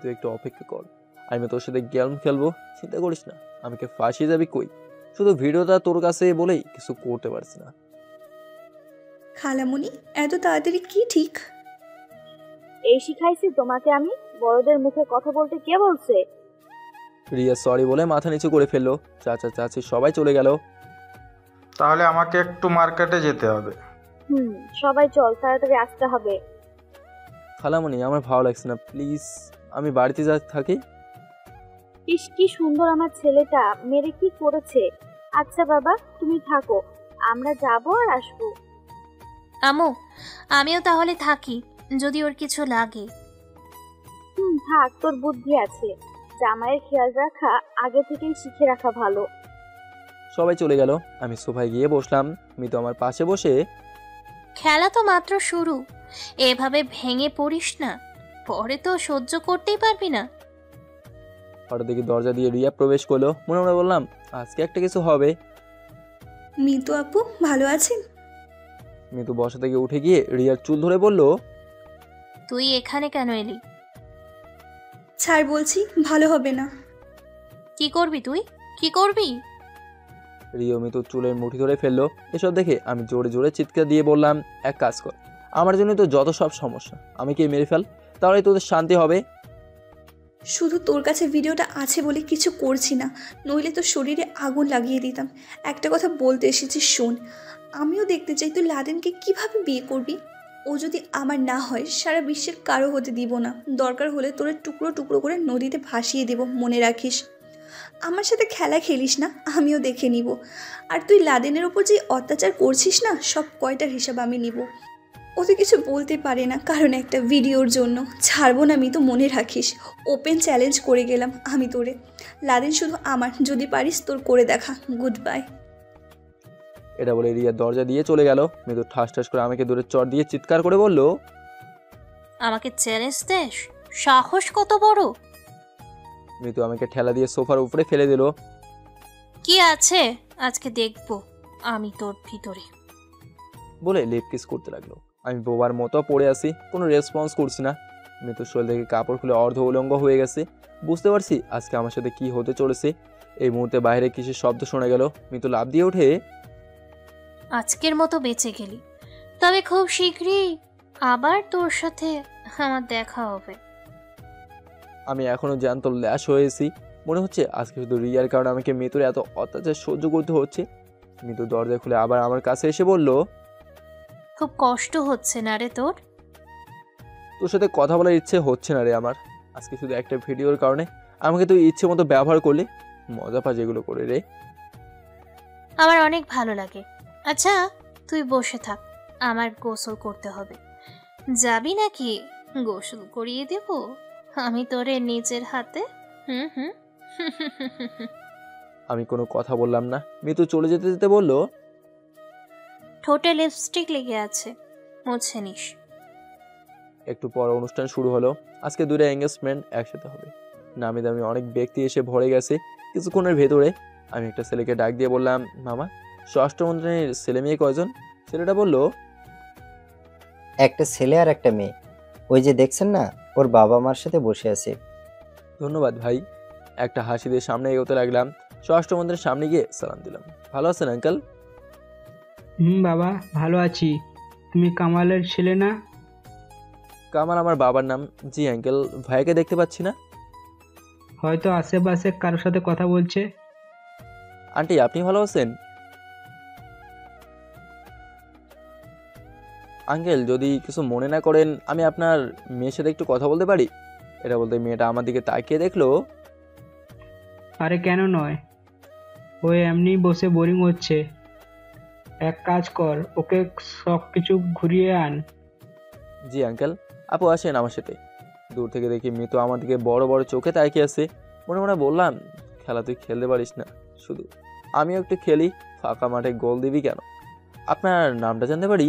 তুই একটু অপেক্ষা কর, আমি তোর সাথে গেম খেলবো, চিন্তা করিস না। আমাকে ফাঁসিয়ে যাবি কই? শুধু ভিডিওটা তোর কাছে বলেই কিছু করতে পারছি না।
খালামণি, এত তাড়াতাড়ি কি ঠিক?
এই শিখাইছি তোমাকে আমি? বড়দের মুখে কথা বলতে কে বলছে?
রিয়া সরি বলে মাথা নিচু করে ফেললো। চাচা চাচি সবাই চলে গেল।
তাহলে আমাকে একটু মার্কেটে যেতে হবে।
সবাই চল, তাড়াতাড়ি আসতে হবে।
খালামণি আমার ভালো লাগছে না, প্লিজ আমি বাড়িতে যা থাকি।
ইস, কি সুন্দর আমার ছেলেটা, মেরে কি করেছে। আচ্ছা বাবা, তুমি থাকো, আমরা যাবো আর আসবো।
আম্মু, আমিও তাহলে থাকি যদি ওর কিছু লাগে।
থাক, তোর বুদ্ধি আছে। জামাইয়ের খেয়াল রাখা আগে থেকেই শিখে রাখা ভালো।
সবাই চলে গেল। আমি সোফায় গিয়ে বসলাম। মিতু আমার পাশে বসে,
খেলা তো মাত্র শুরু, এভাবে ভেঙে পড়িস না, পরে তো সহ্য করতেই পারবি না।
হঠাৎ দেখি দরজা দিয়ে রিয়া প্রবেশ করলো। মনে মনে বললাম আজকে একটা কিছু হবে।
মিতু আপু ভালো আছেন?
মিতু বসা থেকে উঠে গিয়ে রিয়ার চুল ধরে বলল,
তুই এখানে কেন এলি?
ছাড় বলছি, ভালো হবে না।
কি করবি তুই, কি করবি?
রিয়া মিতু চুলের মুঠি ধরে ফেললো। এসব দেখে আমি জোরে জোরে চিৎকার দিয়ে বললাম, এক কাজ কর, আমার জন্য তো যত সব সমস্যা, আমি কি মেরে ফেল, তাহলে তোদের শান্তি হবে।
শুধু তোর কাছে ভিডিওটা আছে বলে কিছু করছি না, নইলে তো শরীরে আগুন লাগিয়ে দিতাম। একটা কথা বলতে এসেছি, শোন। আমিও দেখতে চাই তুই লাদেনকে কিভাবে বিয়ে করবি। ও যদি আমার না হয়, সারা বিশ্বের কারো হতে দিব না। দরকার হলে তোরে টুকরো টুকরো করে নদীতে ভাসিয়ে দেব, মনে রাখিস। আমার সাথে খেলা খেলিস না, আমিও দেখে নিব। আর তুই লাদেনের ওপর যে অত্যাচার করছিস না, সব কয়টার হিসাব আমি নিব। ও তো কিছু বলতে পারে না, কারণ একটা ভিডিওর জন্য ছাড়বো না আমি, তো মনে রাখিস। ওপেন চ্যালেঞ্জ করে গেলাম আমি তোরে। লাদেন শুধু আমার, যদি পারিস তোর করে দেখা। Good bye.
এটা বলে রিয়া দরজা দিয়ে চলে গেল। মিতু ঠাস ঠাস করে আমাকে দূরে চড় দিয়ে চিৎকার করে বলল,
আমাকে চ্যালেঞ্জ দেস? সাহস কত বড়!
মিতু আমাকে ঠেলা দিয়ে সোফার উপরে ফেলে দিল।
কি আছে আজকে দেখবো আমি তোর ভিতরে,
বলে লিপ কিস করতে লাগলো। আমি বোবার মতো পড়ে আছি, কোনো রেসপন্স করছি না। মিতুর শরীর থেকে কাপড় খুলে অর্ধ উলঙ্গ হয়ে গেছে। বুঝতে পারছি আজকে আমার সাথে কি হতে চলেছে। এই মুহূর্তে বাইরে কিসের শব্দ শোনা গেল। মিতু লাফ দিয়ে ওঠে,
আজকের মতো বেঁচে গেলি, তবে খুব শীঘ্রই আবার তোর সাথে আমার দেখা হবে।
আমি এখনো জ্যান্ত ল্যাশ হয়েছি। মনে হচ্ছে আজকে শুধু রিয়ার কারণে আমাকে মিতুর এত অত্যাচার সহ্য করতে হচ্ছে। মিতু দরজা খুলে আবার আমার কাছে এসে বলল,
খুব কষ্ট হচ্ছে না রে তোর?
তোর সাথে কথা বলার ইচ্ছে হচ্ছে না রে আমার। আজকে শুধু একটা ভিডিওর কারণে আমাকে তুই ইচ্ছে মতো ব্যবহার করলি। মজা পা যেগুলো করে রে।
আমার অনেক ভালো লাগে। আচ্ছা তুই বসে থাক, আমার গোসল করতে হবে। যাবি নাকি? গোসল করিয়ে দেব আমি তোরে নিজের হাতে। হুম।
আমি কোনো কথা বললাম না। মিতু চলে যেতে যেতে বলল,
ঠোঁটে লিপস্টিক লেগে আছে, মুছে নিস।
একটু পর অনুষ্ঠান শুরু হলো। আজকে 2টা এঙ্গেজমেন্ট একসাথে হবে। নামি দামি অনেক ব্যক্তি এসে ভরে গেছে। কিছুক্ষণের ভেতরে আমি একটা ছেলেকে ডাক দিয়ে বললাম, মামা, স্বরাষ্ট্রমন্ত্রীর ছেলে মেয়ে কয়জন? ছেলেটা বলল,
একটা ছেলে আর একটা মেয়ে। ওই যে দেখছেন না, ওর বাবা মার সাথে বসে আছে।
ধন্যবাদ ভাই। একটা হাসি দিয়ে সামনে এগোতে লাগলাম। স্বরাষ্ট্রমন্ত্রীর সামনে গিয়ে সালাম দিলাম। ভালো আছেন আঙ্কেল?
বাবা ভালো আছি। তুমি কামালের ছেলে না?
কামাল আমার বাবার নাম। জি আঙ্কেল। ভাইকে দেখতে পাচ্ছি না।
হয়তো আশেপাশে কারোর সাথে কথা বলছে।
আন্টি আপনি ভালো আছেন? আঙ্কেল যদি কিছু মনে না করেন, আমি আপনার মেয়ের সাথে একটু কথা বলতে পারি? এটা বলতে মেয়েটা আমার দিকে তাকিয়ে দেখলো।
আরে কেন নয়, ও এমনি বসে বোরিং হচ্ছে। এক কাজ কর, ওকে সব কিছু ঘুরিয়ে আন।
জি আঙ্কেল। আপু আসেন আমার সাথে। দূর থেকে দেখি মিতু আমার দিকে বড় বড় চোখে তাকিয়ে আছে। মনে মনে বললাম, খেলা তুই খেলতে পারিস না, শুধু আমিও একটু খেলি। ফাঁকা মাঠে গোল দিবি কেন? আপনার নামটা জানতে পারি?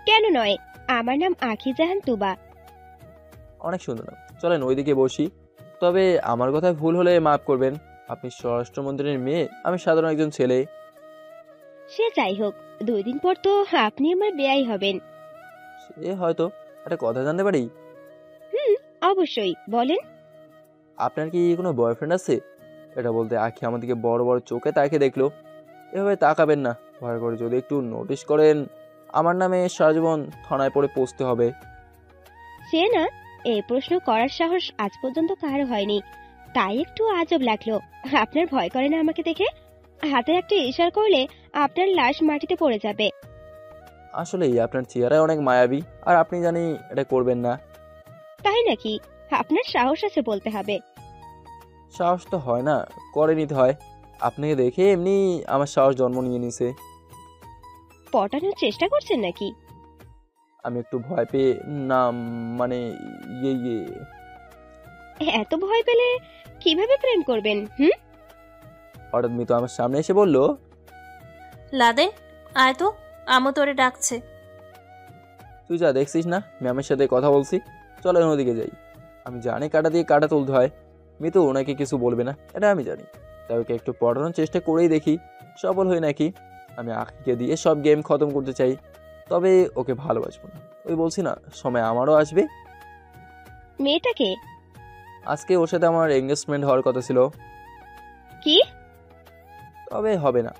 কেন নয়, আমার নাম আখি জাহান তুবা।
অনেক সুন্দর নাম। চলেন ওইদিকে বসি। তবে আমার কথায় ভুল হলে মাফ করবেন। আপনি স্বরাষ্ট্রমন্ত্রীর মেয়ে, আমি সাধারণ একজন ছেলে।
সে যাই হোক, 2 দিন পর তো আপনি আমার বেয়াই হবেন।
সে হয়তো। একটা কথা জানতে পারি?
অবশ্যই, বলেন।
আপনার কি কোনো বয়ফ্রেন্ড আছে? এটা বলতে আখি আমার দিকে বড় বড় চোখে তাকিয়ে দেখলো। এভাবে তাকাবেন না, ভয় করে যদি একটু নোটিশ করেন আমার নামে সারা জীবন থানায় পড়ে পৌঁছতে হবে।
সে না, এই প্রশ্ন করার সাহস আজ পর্যন্ত কারো হয়নি, তাই একটু আজব লাগলো। আপনার ভয় করে না আমাকে দেখে? হাতে একটা ইশারা করলে আপনার লাশ মাটিতে পড়ে যাবে।
আসলেই আপনার চেহারায় অনেক মায়াবী, আর আপনি জানি এটা করবেন না।
তাই নাকি? আপনার সাহস আছে বলতে হবে।
সাহস তো হয় না, করে নিতে হয়। আপনাকে দেখে এমনি আমার সাহস জন্ম নিয়ে নিছে।
পটানোর চেষ্টা করছেন নাকি?
আমি একটু ভয় পেয়ে, না মানে ইয়ে।
এত ভয় পেলে কিভাবে প্রেম করবেন?
হঠাৎ মিতু আমার সামনে এসে বলল,
লাদেন, আয় তো, আমও তোরে ডাকছে।
তুই যা দেখছিস না ম্যামের সাথে কথা বলছি, চলো অন্যদিকে যাই। আমি জানি কাটা দিয়ে কাটা তুলতে হয়। মিতু ওনাকে কিছু বলবে না, এটা আমি জানি। তাই ওকে একটু পড়ানোর চেষ্টা করেই দেখি সফল হই নাকি। আমি আখিকে দিয়ে সব গেম খতম করতে চাই, তবে ওকে ভালোবাসবো না। ওই বলছি না, সময় আমারও আসবে।
মেয়েটাকে
আজকে ওর সাথে আমার এঙ্গেজমেন্ট হওয়ার কথা ছিল,
কি?
তবে হবে না।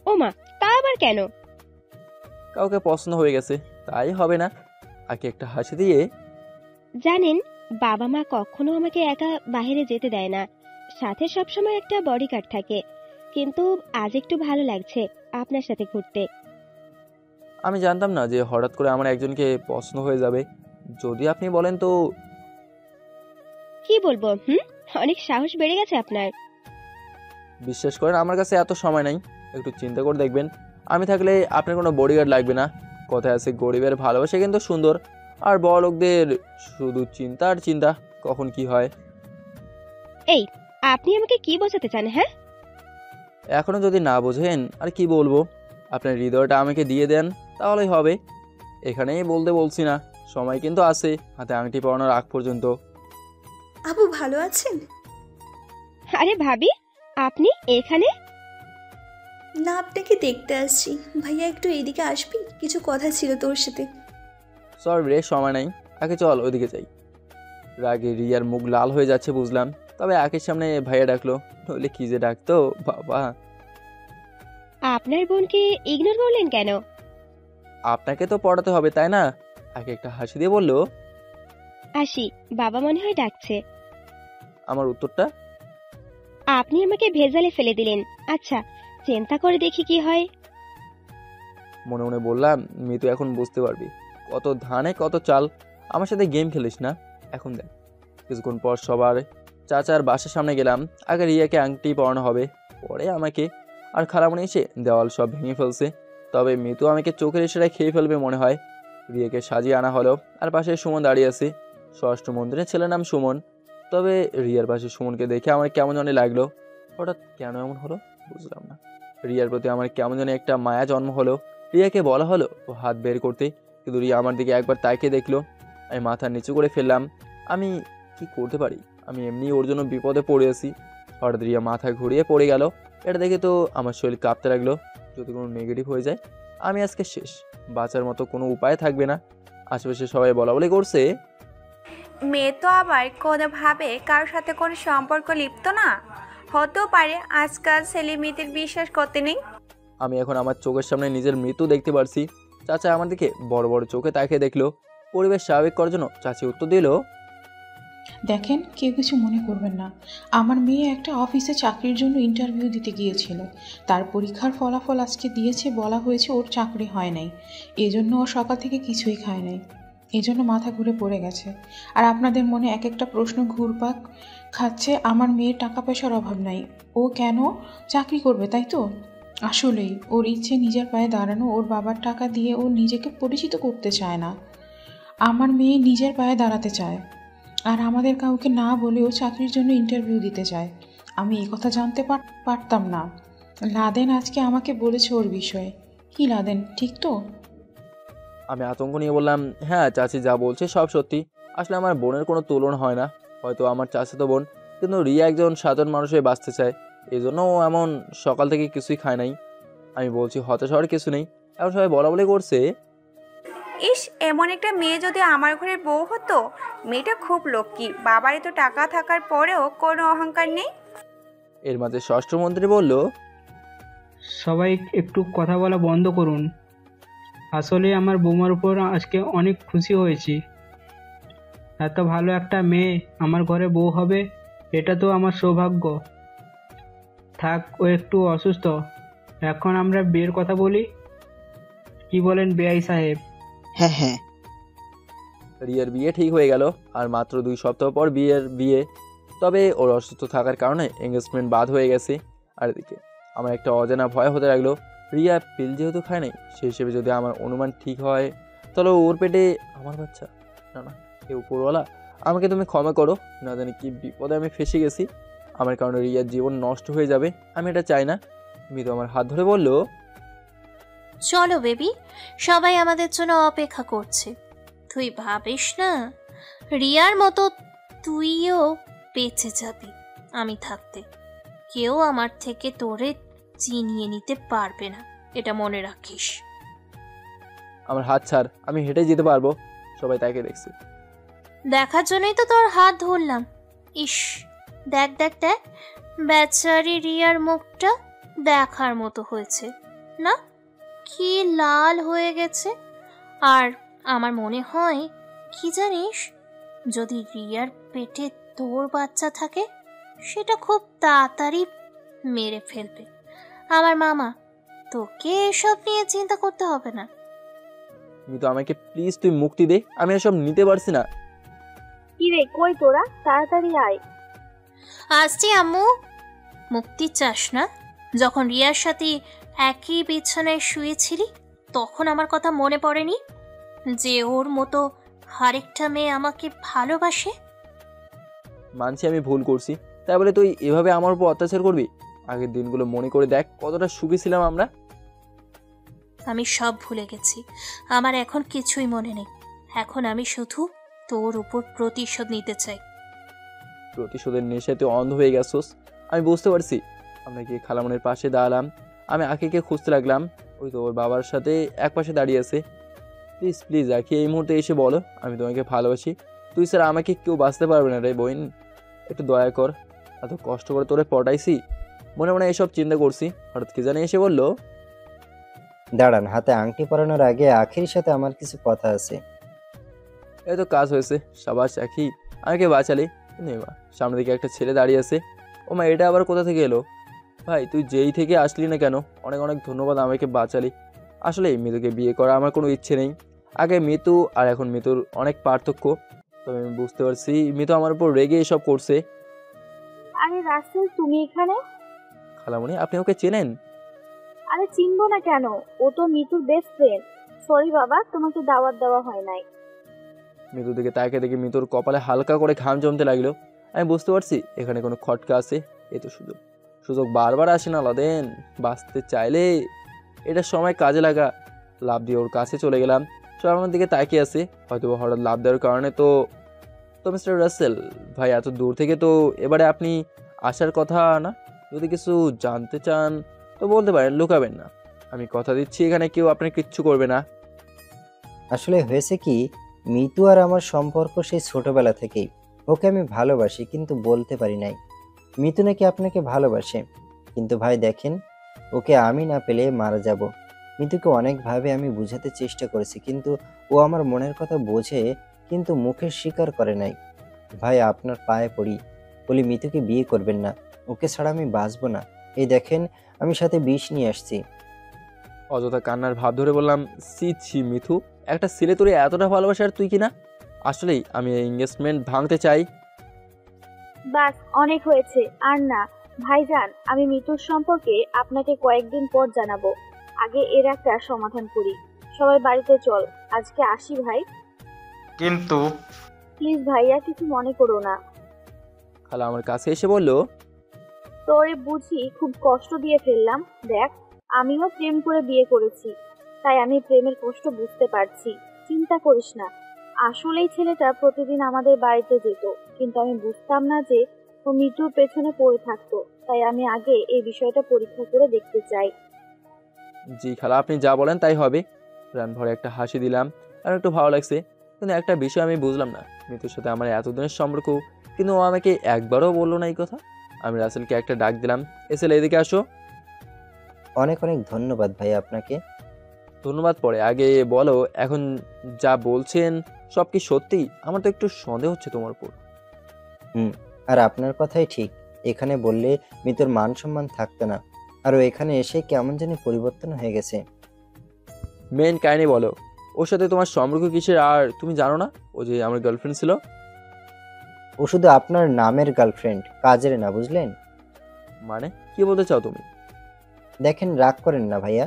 ওমা, তা আবার কেন?
কাউকে পছন্দ হয়ে গেছে, তাই হবে না। আগে একটা হাসি দিয়ে,
জানেন, বাবা মা কখনো আমাকে একা বাইরে যেতে দেয় না, সাথে সবসময় একটা বডিগার্ড থাকে। কিন্তু আজ একটু ভালো লাগছে আপনার সাথে ঘুরতে।
আমি জানতাম না যে হঠাৎ করে আমার একজনকে পছন্দ হয়ে যাবে। যদি আপনি বলেন তো।
কি বলবো? অনেক সাহস বেড়ে গেছে আপনার।
বিশ্বাস করেন আমার কাছে এত সময় নাই, একটু চিন্তা করে দেখবেন। আমি থাকলে আপনার কোনো বডিগার্ড লাগবে না। কথায় আছে গরিবের ভালোবাসা কিন্তু সুন্দর, আর বড় লোকদের শুধু চিন্তা আর চিন্তা, কখন কি হয়।
এই, আপনি আমাকে কি বোঝাতে চান? হ্যাঁ,
এখনো যদি না বোঝেন আর কি বলবো। আপনার হৃদয়টা আমাকে দিয়ে দেন, তাহলেই হবে। এখানেই বলতে বলছি না, সময় কিন্তু আছে হাতে আংটি পরানোর আগ পর্যন্ত।
আপু ভালো আছেন?
আরে ভাবি, আপনি এখানে?
না, আপনাকে দেখতে আসছি। ভাইয়া একটু এদিকে আসবি, কিছু কথা ছিল তোর সাথে।
সরি রে, সময় নাই, আগে চল ওইদিকে যাই। রাগে রিয়ার মুখ লাল হয়ে যাচ্ছে বুঝলাম, তবে আখের সামনে ভাইয়া ডাকলো, নইলে কি যে ডাকতো বাবা।
আপনার বোনকে ইগনোর করলেন কেন?
আপনাকে তো পড়াতে হবে তাই না? আগে একটা হাসি দিয়ে বললো,
আসি, বাবা মনে হয় ডাকছে।
আমার উত্তরটা?
আপনি আমাকে ভেজালে ফেলে দিলেন। আচ্ছা, চিন্তা করে দেখি কি হয়।
মনে মনে বললাম, মিতু এখন বুঝতে পারবি কত ধানে কত চাল। আমার সাথে গেম খেলিস না। এখন দেখ, কিছুক্ষণ পর সবার চাচার বাসার সামনে গেলাম। আগে রিয়াকে আংটি পরানো হবে, পরে আমাকে। আর খালামণি এসে দেওয়াল সব ভেঙে ফেলছে। তবে মিতু আমাকে চোখের ইশারায় খেয়ে ফেলবে মনে হয়। রিয়াকে সাজিয়ে আনা হলো, আর পাশে সুমন দাঁড়িয়ে আছে। ষষ্ঠ মন্দিরের ছেলের নাম সুমন। তবে রিয়ার পাশে সুমনকে দেখে আমার কেমন জানি লাগলো। হঠাৎ কেন এমন হলো বুঝলাম না। রিয়ার প্রতি আমার কেমন জানি একটা মায়া জন্ম হলো। রিয়াকে বলা হলো ও হাত বের করতে, কিন্তু রিয়া আমার দিকে একবার তাকিয়ে দেখলো। আমি মাথা নিচু করে ফেললাম। আমি কি করতে পারি? আমি এমনি ওর জন্য বিপদে পড়ে আছি। হঠাৎ রিয়া মাথা ঘুরিয়ে পড়ে গেল। এটা দেখে তো আমার শরীর কাঁপতে লাগলো। যদি কোনো নেগেটিভ হয়ে যায় আমি আজকে শেষ, বাঁচার মতো কোনো উপায় থাকবে না। আশেপাশে সবাই বলা বলি করছে,
মেয়ে তো আবার কোনোভাবে কারোর সাথে কোনো সম্পর্ক লিপ্ত না, হতেও পারে। আজকাল ছেলে মেয়েদের বিশ্বাস করতে নেই।
আমি এখন আমার চোখের সামনে নিজের মৃত্যু দেখতে পারছি। চাচা আমার দিকে বড় বড় চোখে তাকিয়ে দেখলো। পরিবেশ স্বাভাবিক করার জন্য চাচি উত্তর দিল,
দেখেন, কেউ কিছু মনে করবেন না। আমার মেয়ে একটা অফিসে চাকরির জন্য ইন্টারভিউ দিতে গিয়েছিল। তার পরীক্ষার ফলাফল আজকে দিয়েছে, বলা হয়েছে ওর চাকরি হয় নাই। এজন্য ও সকাল থেকে কিছুই খায় নাই, এজন্য মাথা ঘুরে পড়ে গেছে। আর আপনাদের মনে এক একটা প্রশ্ন ঘুরপাক খাচ্ছে, আমার মেয়ের টাকা পয়সার অভাব নাই, ও কেন চাকরি করবে, তাই তো? আসলেই ওর ইচ্ছে নিজের পায়ে দাঁড়ানো। ওর বাবার টাকা দিয়ে ও নিজেকে পরিচিত করতে চায় না। আমার মেয়ে নিজের পায়ে দাঁড়াতে চায়, আর আমাদের কাউকে না বলেও চাকরির জন্য ইন্টারভিউ দিতে চায়। আমি এই কথা জানতে পারতাম না। লাদেন আজকে আমাকে বলেছে ওর বিষয়ে। কি লাদেন, ঠিক তো?
আমি আতঙ্ক নিয়ে বললাম, হ্যাঁ চাচি যা বলছে সব সত্যি। আসলে আমার বোনের কোনো তুলনা হয় না। হয়তো আমার চাচাতো বোন, কিন্তু রিয়া একজন সাধারণ মানুষ হয়ে বাঁচতে চায়। এই জন্য ও এমন সকাল থেকে কিছুই খায় নাই। আমি বলছি হতাশ হওয়ার কিছু নেই। এখন সবাই বলা বলি করছে,
ইস, এমন একটা মেয়ে যদি আমার ঘরের বউ হতো। মেয়েটা খুব লক্ষ্মী, বাবার তো টাকা থাকার পরেও কোনো অহংকার নেই।
এর মাঝে ষষ্ঠ মন্ত্রী বলল,
সবাই একটু কথা বলা বন্ধ করুন। আসলে আমার বৌমার উপর আজকে অনেক খুশি হয়েছি। এত ভালো একটা মেয়ে আমার ঘরে বউ হবে, এটা তো আমার সৌভাগ্য। থাক, ও একটু অসুস্থ, এখন আমরা বিয়ের কথা বলি। কি বলেন বেআই সাহেব?
হ্যাঁ হ্যাঁ,
রিয়ার বিয়ে ঠিক হয়ে গেল, আর মাত্র 2 সপ্তাহ পর বিয়ে। তবে ওর অসুস্থ থাকার কারণে এঙ্গেজমেন্ট বাদ হয়ে গেছে। আর এদিকে আমার একটা অজানা ভয় হতে লাগলো। রিয়া পিল যেহেতু খায় নাই, সেই হিসেবে যদি আমার অনুমান ঠিক হয়, তাহলে ওর পেটে আমার বাচ্চা। না না, এ উপরওয়ালা, আমাকে তুমি ক্ষমা করো, না জানি কি বিপদে আমি ফেসে গেছি। আমার কারণে রিয়ার জীবন নষ্ট হয়ে যাবে, আমি এটা চাই না। মিতু আমার হাত ধরে বলল,
চলো বেবি, সবাই আমাদের জন্য অপেক্ষা করছে। তুই ভাবিস না, রিয়ার মতো তুইও বেঁচে যাবি আমি থাকতে। কেউ আমার থেকে তোরে চিনিয়ে নিতে পারবে না, এটা মনে রাখিস।
আমার হাত ছাড়, আমি হেঁটে যেতে পারবো। সবাই তাকে দেখছে।
দেখার জন্যই তো তোর হাত ধরলাম। ইস, দেখ দেখ দেখ, বেচারি রিয়ার মুখটা দেখার মতো হয়েছে না, কি লাল হয়ে গেছে। আর আমার মনে হয়, কি জানিস, যদি রিয়ার পেটে তোর বাচ্চা থাকে, সেটা খুব তাড়াতাড়ি মেরে ফেলবে আমার মামা। তোকে এসব নিয়ে চিন্তা করতে হবে না।
মিতু, আমাকে প্লিজ তুই মুক্তি দে, আমি এসব নিতে পারছি না।
কি রে, কই তোরা? তাড়াতাড়ি আয়।
আসছি আম্মু। মুক্তি চাস না? যখন রিয়ার সাথে একই বিছানায় শুয়েছিলি, তখন আমার কথা মনে পড়েনি যে ওর মতো আরেকটা মেয়ে আমাকে ভালোবাসে?
মানছি আমি ভুল করছি, তাই বলে তুই এভাবে আমার উপর অত্যাচার করবি? আগের দিনগুলো মনে করে দেখ, কতটা সুখী ছিলাম আমরা।
আমি সব ভুলে গেছি, আমার এখন কিছুই মনে নেই। এখন আমি শুধু তোর উপর প্রতিশোধ নিতে চাই।
প্রতিশোধের নেশায় তুই অন্ধ হয়ে গেছোস, আমি বুঝতে পারছি। আমরা গিয়ে খালামনের পাশে দাঁড়ালাম, আমি আখিকে খুঁজতে লাগলাম। ওই তো ওর বাবার সাথে এক পাশে দাঁড়িয়ে আছে। প্লিজ প্লিজ আখি, এই মুহূর্তে এসে বলো আমি তোমাকে ভালোবাসি। তুই স্যার আমাকে কেউ বাঁচতে পারবে না রে বোন, একটু দয়া কর। এত কষ্ট করে তোরে পটাইছি, মনে মনে এসব চিন্তা করছি, হঠাৎ কি জানি এসে বললো,
দাঁড়ান, হাতে আংটি পরানোর আগে আখির সাথে আমার কিছু কথা আছে।
এই তো কাজ হয়েছে, সাবাস আখি, আমাকে বাঁচালি। নেবা সামনের দিকে একটা ছেলে দাঁড়িয়ে আছে। ও মা, এটা আবার কোথা থেকে এলো? ভাই তুই যেই থেকে আসলি না কেন, অনেক অনেক ধন্যবাদ, আমাকে বাঁচালি। আসলে মিতুকে বিয়ে করা আমার কোনো ইচ্ছে নেই। আগে মিতু আর এখন মিতুর অনেক পার্থক্য। তবে আমি বুঝতে পারছি মিতু আমার উপর রেগে এসব করছে।
আরে রাসেল, তুমি এখানে?
খালামণি, আপনি ওকে চেনেন?
আরে চিনবো না কেন, ও তো মিতুর বেস্ট ফ্রেন্ড। সরি বাবা, তোমাকে দাওয়াত দেওয়া হয় নাই।
মিতু দিকে তাকে দেখে মিতুর কপালে হালকা করে ঘাম জমতে লাগলো। আমি বুঝতে পারছি এখানে কোনো খটকা আছে। এ তো সুযোগ, সুযোগ বারবার আসে না লাদেন, বাঁচতে চাইলে এটা সময় কাজে লাগা। লাভ দিয়ে ওর কাছে চলে গেলাম। সব আমার দিকে তাকিয়ে আছে, হয়তো হঠাৎ লাভ দেওয়ার কারণে। তো মিস্টার রাসেল ভাই, এত দূর থেকে তো এবারে আপনি আসার কথা না? যদি কিছু জানতে চান তো বলতে পারেন, লুকাবেন না। আমি কথা দিচ্ছি এখানে কেউ আপনার কিচ্ছু করবে না।
আসলে হয়েছে কি, মিতু আর আমার সম্পর্ক সেই ছোটবেলা থেকেই। ওকে আমি ভালোবাসি, কিন্তু বলতে পারি নাই। মিতু নাকি আপনাকে ভালোবাসে, কিন্তু ভাই দেখেন, ওকে আমি না পেলে মারা যাব। মিতুকে অনেকভাবে আমি বোঝাতে চেষ্টা করেছি, কিন্তু ও আমার মনের কথা বোঝে, কিন্তু মুখে স্বীকার করে নাই। ভাই আপনার পায়ে পড়ি, বলি মিতুকে বিয়ে করবেন না, ওকে ছাড়া আমি বাঁচবো না। এই দেখেন, আমি সাথে বিষ নিয়ে আসছি।
অযথা কান্নার ভাব ধরে বললাম, সি ছি মিথু, একটা ছেলে তোরে এতটা ভালোবাসার তুই কিনা? আসলেই আমি এঙ্গেজমেন্ট ভাঙতে চাই।
বাস, অনেক হয়েছে, আর না। ভাইজান, আমি মিতুর সম্পর্কে আপনাকে কয়েকদিন পর জানাবো। আগে এর একটা সমাধান করি। সবাই বাড়িতে চল, আজকে আসি ভাই।
কিন্তু
প্লিজ ভাইয়া, কিছু মনে করো না।
খালা আমার কাছে এসে বলল,
তোরে বুঝি খুব কষ্ট দিয়ে ফেললাম। দেখ, আমিও প্রেম করে বিয়ে করেছি, তাই আমি প্রেমের কষ্ট বুঝতে পারছি। চিন্তা করিস না। আসলেই ছেলেটা প্রতিদিন আমাদের বাড়িতে যেত, কিন্তু আমি বুঝতাম না যে ও মৃত্যুর পেছনে পড়ে থাকতো। তাই আমি আগে এই বিষয়টা পরীক্ষা করে দেখতে চাই।
জি খালা, আপনি যা বলেন তাই হবে। প্রাণ ভরে একটা হাসি দিলাম, আর একটু ভালো লাগছে। কিন্তু একটা বিষয় আমি বুঝলাম না, মৃত্যুর সাথে আমার এতদিনের সম্পর্ক, কিন্তু ও আমাকে একবারও বললো না এই কথা। আমি রাসেলকে একটা ডাক দিলাম, এসে এদিকে আসো।
অনেক অনেক ধন্যবাদ ভাই আপনাকে।
ধন্যবাদ পরে, আগে বলো এখন যা বলছেন সব কি সত্যি? আমার তো একটু সন্দেহ হচ্ছে তোমার উপর।
আর আপনার কথাই ঠিক, এখানে বললে মিতুর মান সম্মান থাকতো না, আর ও এখানে এসে কেমন জানি পরিবর্তন হয়ে গেছে।
মেন কাহিনী বলো, ওর সাথে তোমার সম্পর্ক কিসের? আর তুমি জানো না ও যে আমার গার্লফ্রেন্ড ছিল?
ও শুধু আপনার নামের গার্লফ্রেন্ড, কাজের না, বুঝলেন?
মানে কি বলতে চাও তুমি?
দেখেন, রাগ করেন না ভাইয়া,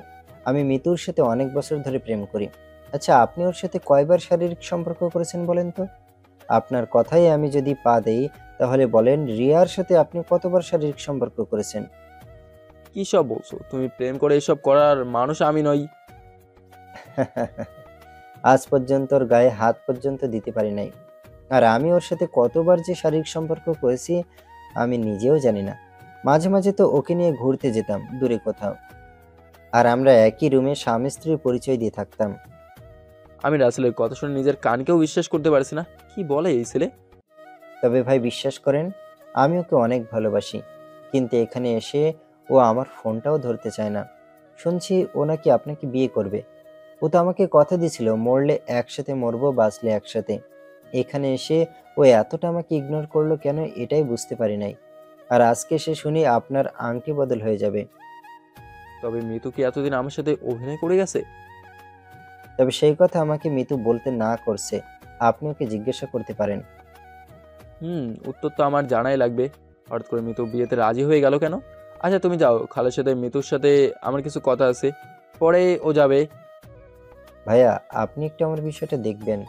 আমি মিতুর সাথে অনেক বছর ধরে প্রেম করি। আচ্ছা, আপনি ওর সাথে কয়বার শারীরিক সম্পর্ক করেছেন বলেন তো? আপনার কথাই আমি যদি পা দেই, তাহলে বলেন রিয়ার সাথে আপনি কতবার শারীরিক সম্পর্ক করেছেন?
কি সব বলছো তুমি? প্রেম করে এসব করার মানুষ আমি নই।
আজ পর্যন্ত ওর গায়ে হাত পর্যন্ত দিতে পারি নাই, আর আমি ওর সাথে কতবার যে শারীরিক সম্পর্ক করেছি আমি নিজেও জানি না। মাঝে মাঝে তো ওকে নিয়ে ঘুরতে যেতাম দূরে কোথাও, আর আমরা একই রুমে স্বামী স্ত্রীর পরিচয় দিয়ে থাকতাম।
আমি রাসেলের কথা শুনে নিজের কানকেও বিশ্বাস করতে পারছি না। কি বলে এই ছেলে?
তবে ভাই বিশ্বাস করেন, আমি ওকে অনেক ভালোবাসি, কিন্তু এখানে এসে ও আমার ফোনটাও ধরতে চায় না। শুনছি ও নাকি আপনাকে বিয়ে করবে। ও তো আমাকে কথা দিয়েছিল, মরলে একসাথে মরবো, বাঁচলে একসাথে। এখানে এসে ও এতটা আমাকে ইগনোর করলো কেন, এটাই বুঝতে পারি নাই। আর আজকে সে শুনি আপনার আংটি বদল হয়ে যাবে।
তবে মিতু কি এতদিন আমার সাথে অভিনয় করে গেছে?
তবে সেই কথা আমাকে মিতু বলতে না করছে, আপনি ওকে জিজ্ঞাসা করতে পারেন।
উত্তর তো আমার জানাই লাগবে। হঠাৎ করে মিতু বিয়েতে রাজি হয়ে গেল কেন? আচ্ছা তুমি যাও, খালের সাথে মিতুর সাথে আমার কিছু কথা আছে, পরে ও যাবে।
ভাইয়া, আপনি একটু আমার বিষয়টা দেখবেন।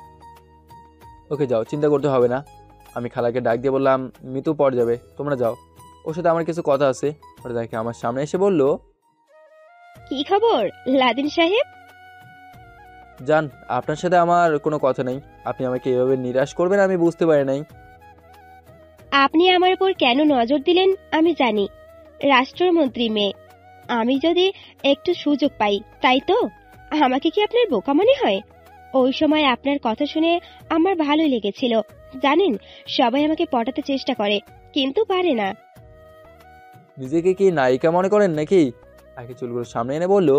ওকে যাও, চিন্তা করতে হবে না। আমি খালাকে ডাক দিয়ে বললাম মিতু পর যাবে, তোমরা যাও, ওর সাথে আমার কিছু কথা আছে। ওরা দেখে আমার সামনে এসে বলল,
কি খবর লাদিন সাহেব?
জান, আপনার সাথে আমার কোনো কথা নেই। আপনি আমাকে এভাবে নিরাশ করবেন আমি বুঝতে পারি নাই।
আপনি আমার উপর কেন নজর দিলেন আমি জানি। রাষ্ট্রমন্ত্রী মেয়ে, আমি যদি একটু সুযোগ পাই তাই তো। আমাকে কি আপনার বোকা মনে হয়? ওই সময় আপনার কথা শুনে আমার ভালোই লেগেছিল। জানেন, সবাই আমাকে পটাতে চেষ্টা করে কিন্তু পারে না।
নিজেকে কি নায়িকা মনে করেন নাকি? আগে চুলগুলো সামনে এনে বলল,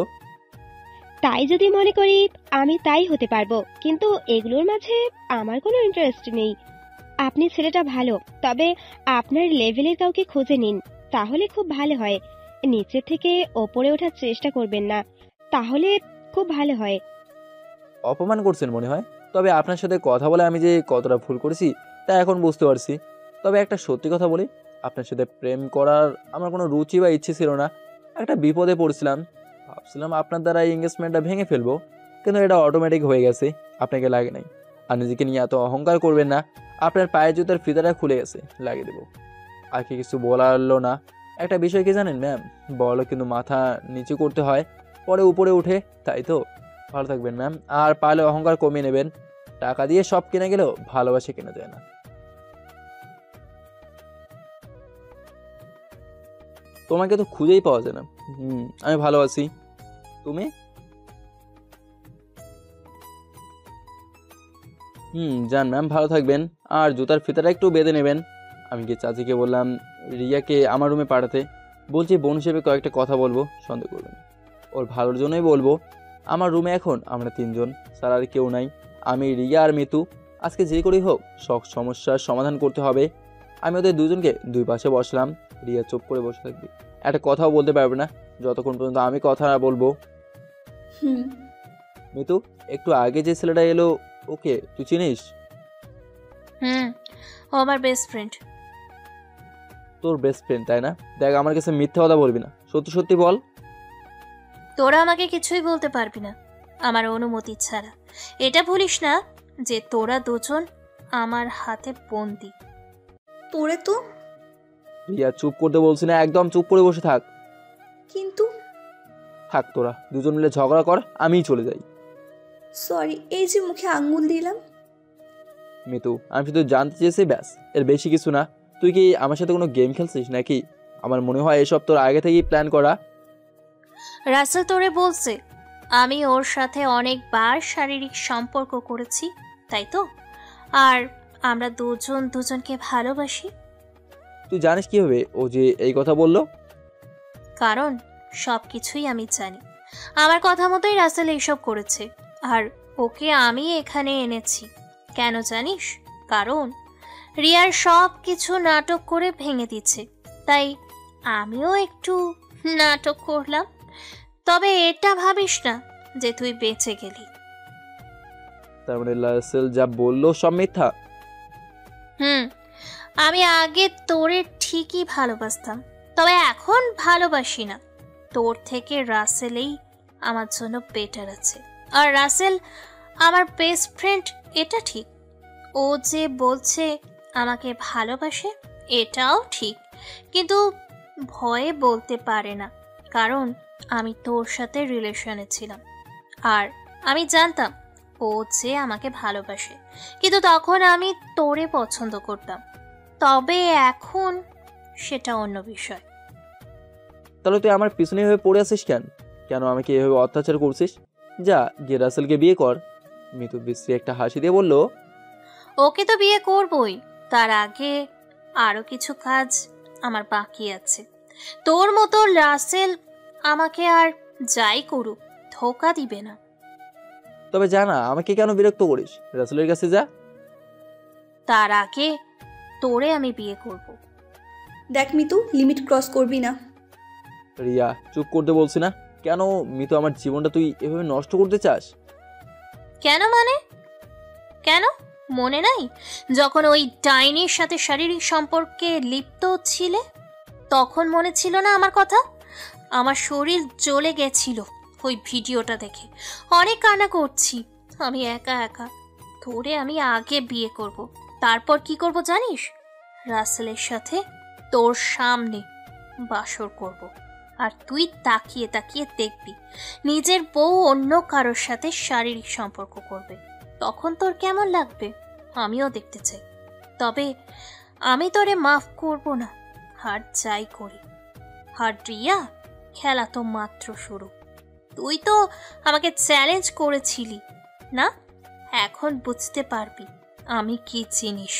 তাই যদি মনে করি আমি তাই হতে পারবো, কিন্তু এগুলোর মাঝে আমার কোনো ইন্টারেস্ট নেই। আপনি ছেলেটা ভালো, তবে আপনার লেভেলের কাউকে খুঁজে নিন, তাহলে খুব ভালো হয়। নিচে থেকে ওপরে ওঠার চেষ্টা করবেন না, তাহলে খুব ভালো হয়।
অপমান করছেন মনে হয়। তবে আপনার সাথে কথা বলে আমি যে কতটা ভুল করেছি তা এখন বুঝতে পারছি। তবে একটা সত্যি কথা বলি, আপনার সাথে প্রেম করার আমার কোনো রুচি বা ইচ্ছে ছিল না। একটা বিপদে পড়ছিলাম, ভাবছিলাম আপনার দ্বারা এই এঙ্গেজমেন্টটা ভেঙে ফেলবো, কিন্তু এটা অটোমেটিক হয়ে গেছে, আপনাকে লাগে নাই। আর নিজেকে নিয়ে এত অহংকার করবেন না। আপনার পায়ের জুতার ফিতাটা খুলে গেছে, লাগিয়ে দেবো। আর কি কিছু বলারলো না। একটা বিষয় কি জানেন ম্যাম, বড় কিন্তু মাথা নিচু করতে হয়, পরে উপরে উঠে, তাই তো। ভালো থাকবেন ম্যাম, আর পারলে অহংকার কমিয়ে নেবেন। টাকা দিয়ে সব কিনে গেলেও ভালোবাসা কেনা যায় না। তোমাকে তো খুঁজেই পাওয়া যায় না। আমি ভালো আছি, তুমি? যান ম্যাম, ভালো থাকবেন। আর জুতার ফিতাটা একটু বেঁধে নেবেন। আমি গিয়ে চাচিকে বললাম রিয়াকে আমার রুমে পাঠাতে। বলছি বোন হিসেবে কয়েকটা কথা বলবো, সন্দেহ করবেন। ওর ভালোর জন্যই বলবো। আমার রুমে এখন আমরা 3 জন, স্যার আর কেউ নাই। আমি, রিয়া আর মিতু। আজকে যে করেই হোক সব সমস্যার সমাধান করতে হবে। আমি ওদের দুজনকে দুই পাশে বসলাম। রিয়া চুপ করে বসে থাকবে, একটা কথাও বলতে পারবে না যতক্ষণ পর্যন্ত আমি কথা না বলবো। মিতু, একটু আগে যে ছেলেটা এলো ওকে তুই চিনিস?
ও আমার বেস্ট ফ্রেন্ড।
তোর বেস্ট ফ্রেন্ড তাই না? দেখ, আমার কাছে মিথ্যা কথা বলবি না, সত্যি সত্যি বল।
তোরা আমাকে কিছুই বলতে পারবি না আমার অনুমতি ছাড়া। এটা ভুলিস না যে তোরা দুজন আমার হাতে বন্দি।
তোরে তো।
রিয়া, চুপ করতে বলছি না, একদম চুপ করে বসে থাক।
কিন্তু
থাক, তোরা দুজন মিলে ঝগড়া কর, আমিই চলে যাই।
সরি, এই যে মুখে আঙ্গুল দিলাম।
মিতু, আমি শুধু জানতে চেয়েছি, ব্যাস, এর বেশি কিছু না। তুই কি আমার সাথে কোনো গেম খেলছিস নাকি? আমার মনে হয় এসব তোর আগে থেকেই প্ল্যান করা।
রাসেল তোরে বলছে আমি ওর সাথে অনেকবার শারীরিক সম্পর্ক করেছি, তাই তো? আর আমরা দুজন দুজনকে ভালোবাসি।
তুই জানিস কিভাবে ও যে এই কথা বললো?
কারণ সব কিছুই আমি জানি। আমার কথা মতোই রাসেল এইসব করেছে, আর ওকে আমি এখানে এনেছি। কেন জানিস? কারণ রিয়ার সব কিছু নাটক করে ভেঙে দিচ্ছে, তাই আমিও একটু নাটক করলাম। তবে এটা ভাবিস না যে তুই বেঁচে গেলি।
তার মানে রাসেল যা বললো সব মিথ্যা?
আমি আগে তোরে ঠিকই ভালোবাসতাম, তবে এখন ভালোবাসি না। তোর থেকে রাসেলেই আমার জন্য বেটার আছে। আর রাসেল আমার বেস্ট ফ্রেন্ড, এটা ঠিক। ও যে বলছে আমাকে ভালোবাসে, এটাও ঠিক, কিন্তু ভয়ে বলতে পারে না, কারণ আমি তোর সাথে রিলেশনে ছিলাম। আর আমি জানতাম ও যে আমাকে ভালোবাসে, কিন্তু তখন আমি তোরে পছন্দ করতাম। তবে এখন সেটা অন্য বিষয়।
তাহলে তুই আমার পিছনে হয়ে পড়ে আছিস কেন? কেন আমাকে এভাবে অত্যাচার করছিস? যা গিয়ে রাসেলকে বিয়ে কর। মিতু বিশ্রী একটা হাসি দিয়ে বলল,
ওকে তো বিয়ে করবই, তার আগে আরো কিছু কাজ আমার বাকি আছে। তোর মতো রাসেল আমাকে আর যাই করুক ধোকা দিবে না।
তবে জানা আমাকে কেন বিরক্ত করিস? রাসেলের কাছে যা।
তার আগে তোরে আমি বিয়ে করব।
দেখ মিতু, লিমিট ক্রস করবি না।
রিয়া চুপ করতে বলছি না? কেন মিতু, আমার জীবনটা তুই এভাবে নষ্ট করতে চাস?
কেন মানে? কেন মনে নাই যখন ওই ডাইনির সাথে শারীরিক সম্পর্কে লিপ্ত ছিলে? তখন মনে ছিল না আমার কথা? আমার শরীর জ্বলে গেছিল ওই ভিডিওটা দেখে। অনেক কান্না করছি আমি একা একা। তোরে আমি আগে বিয়ে করব, তারপর কি করব জানিস? রাসেলের সাথে তোর সামনে বাসর করব, আর তুই তাকিয়ে তাকিয়ে দেখবি নিজের বউ অন্য কারোর সাথে শারীরিক সম্পর্ক করবে। তখন তোর কেমন লাগবে আমিও দেখতে চাই। তবে আমি তোরে মাফ করব না, আর যাই করি। আর রিয়া, খেলা তো মাত্র শুরু। তুই তো আমাকে চ্যালেঞ্জ করেছিলি না? এখন বুঝতে পারবি আমি কি জিনিস।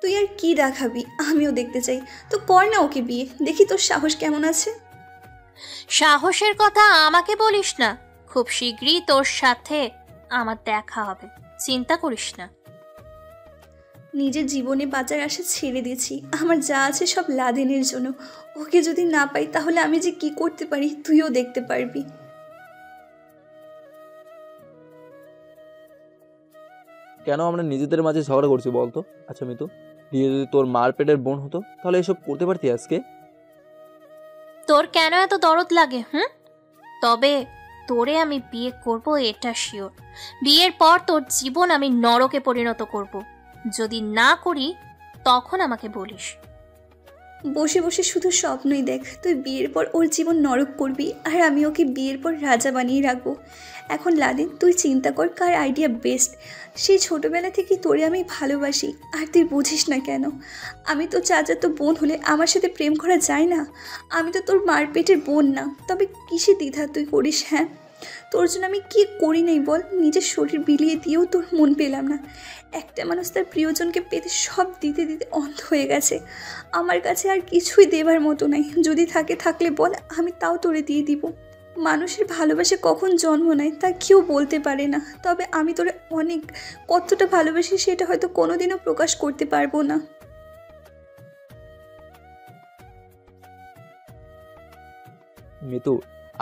তুই আর কি দেখাবি, আমিও দেখতে চাই। তো কর না ওকে বিয়ে, দেখি তোর সাহস কেমন আছে।
সাহসের কথা আমাকে বলিস না, খুব শীঘ্রই তোর সাথে আমার দেখা হবে, চিন্তা করিস না।
নিজের জীবনে বাঁচার আশা ছেড়ে দিয়েছি। আমার যা আছে সব লাদেনের জন্য। ওকে যদি না পাই তাহলে আমি যে কি করতে পারি তুইও দেখতে পারবি।
কেন আমরা নিজেদের মাঝে ঝগড়া করছি বলতো? আচ্ছা মিতু, রিয়া যদি তোর মার পেটের বোন হতো তাহলে এসব করতে পারতি আজকে?
তোর কেন এত দরদ লাগে? তবে তোরে আমি বিয়ে করব, এটা শিওর। বিয়ের পর তোর জীবন আমি নরকে পরিণত করব। যদি না করি তখন আমাকে বলিস।
বসে বসে শুধু স্বপ্নই দেখ। তুই বিয়ের পর ওর জীবন নরক করবি, আর আমি ওকে বিয়ের পর রাজা বানিয়ে রাখবো। এখন লাদেন, তুই চিন্তা কর কার আইডিয়া বেস্ট। সেই ছোটোবেলা থেকেই তোরে আমি ভালোবাসি, আর তুই বুঝিস না কেন? আমি তো চাচাতো বোন হলে আমার সাথে প্রেম করা যায় না? আমি তো তোর মার পেটের বোন না, তবে কিসে দ্বিধা তুই করিস? হ্যাঁ, তোর জন্য আমি কি করি নাই বল? নিজের শরীর বিলিয়ে দিয়েও তোর মন পেলাম না। একটা মানুষ তার প্রিয়জনকে পেতে সব দিতে দিতে অন্ধ হয়ে গেছে। আমার কাছে আর কিছুই দেবার মতো নাই। যদি থাকলে বল, আমি তাও তোরে দিয়ে দিব। মানুষের ভালোবাসা কখন জন্ম নেয় তা কেউ বলতে পারে না। তবে আমি তোরে অনেক কতটা ভালোবাসি সেটা হয়তো কোনোদিনও প্রকাশ করতে পারবো না।
মিতু,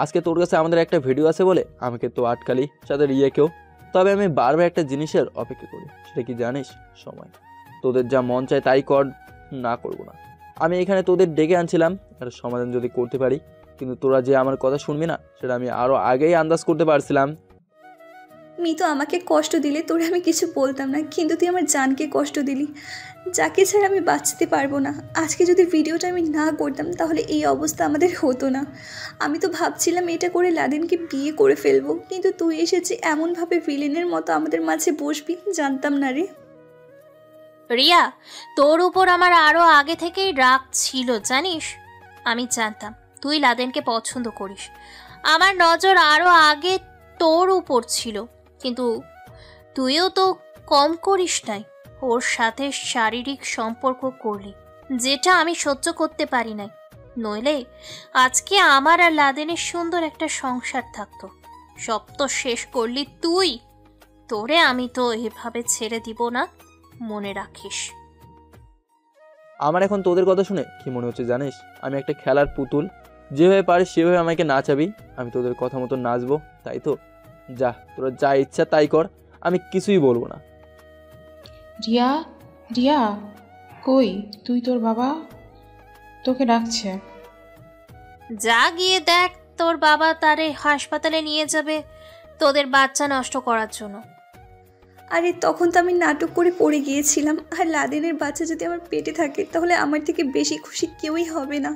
আজকে তোর কাছে আমাদের একটা ভিডিও আছে বলে আমাকে তো আটকালি, সাথে রিয়াকেও। তবে আমি বারবার একটা জিনিসের অপেক্ষা করি, সেটা কি জানিস? সময়। তোদের যা মন চায় তাই কর, না করবো না। আমি এখানে তোদের ডেকে আনছিলাম আর সমাধান যদি করতে পারি, কিন্তু তোরা যে আমার কথা শুনবি না সেটা আমি আরও আগেই আন্দাজ করতে পারছিলাম।
মিতু, আমাকে কষ্ট দিলে তোরে আমি কিছু বলতাম না, কিন্তু তুই আমার জানকে কষ্ট দিলি, যাকে ছাড়া আমি বাঁচতে পারবো না। আজকে যদি ভিডিওটা আমি না করতাম তাহলে এই অবস্থা আমাদের হতো না। আমি তো ভাবছিলাম এটা করে লাদেনকে বিয়ে করে ফেলবো, কিন্তু তুই এসেছি এমনভাবে ভিলেনের মতো আমাদের মাঝে বসবি, জানতাম না রে।
রিয়া, তোর উপর আমার আরো আগে থেকেই রাগ ছিল জানিস। আমি জানতাম তুই লাদেনকে পছন্দ করিস। আমার নজর আরো আগে তোর উপর ছিল, কিন্তু তুইও তো কম করিস নাই। ওর সাথে শারীরিক সম্পর্ক করলি, যেটা আমি সহ্য করতে পারি নাই। নইলে আজকে আমার আর লাদেনের সুন্দর একটা সংসার থাকতো। সব তো শেষ করলি তুই। তোরে আমি তো এভাবে ছেড়ে দিব না, মনে রাখিস।
আমার এখন তোদের কথা শুনে কি মনে হচ্ছে জানিস? আমি একটা খেলার পুতুল, যেভাবে পারিস সেভাবে আমাকে নাচাবি, আমি তোদের কথা মতো নাচবো, তাই তো? যা, তোরা যা ইচ্ছা তাই কর, আমি কিছুই বলবো না।
রিয়া, রিয়া, কই তুই? তোর বাবা তোকে ডাকছে।
যা গিয়ে দেখ, তোর বাবা তারে হাসপাতালে নিয়ে যাবে তোদের বাচ্চা নষ্ট করার জন্য।
আরে তখন তো আমি নাটক করে পড়ে গিয়েছিলাম, আর লাদেনের বাচ্চা যদি আমার পেটে থাকে তাহলে আমার থেকে বেশি খুশি কেউই হবে না।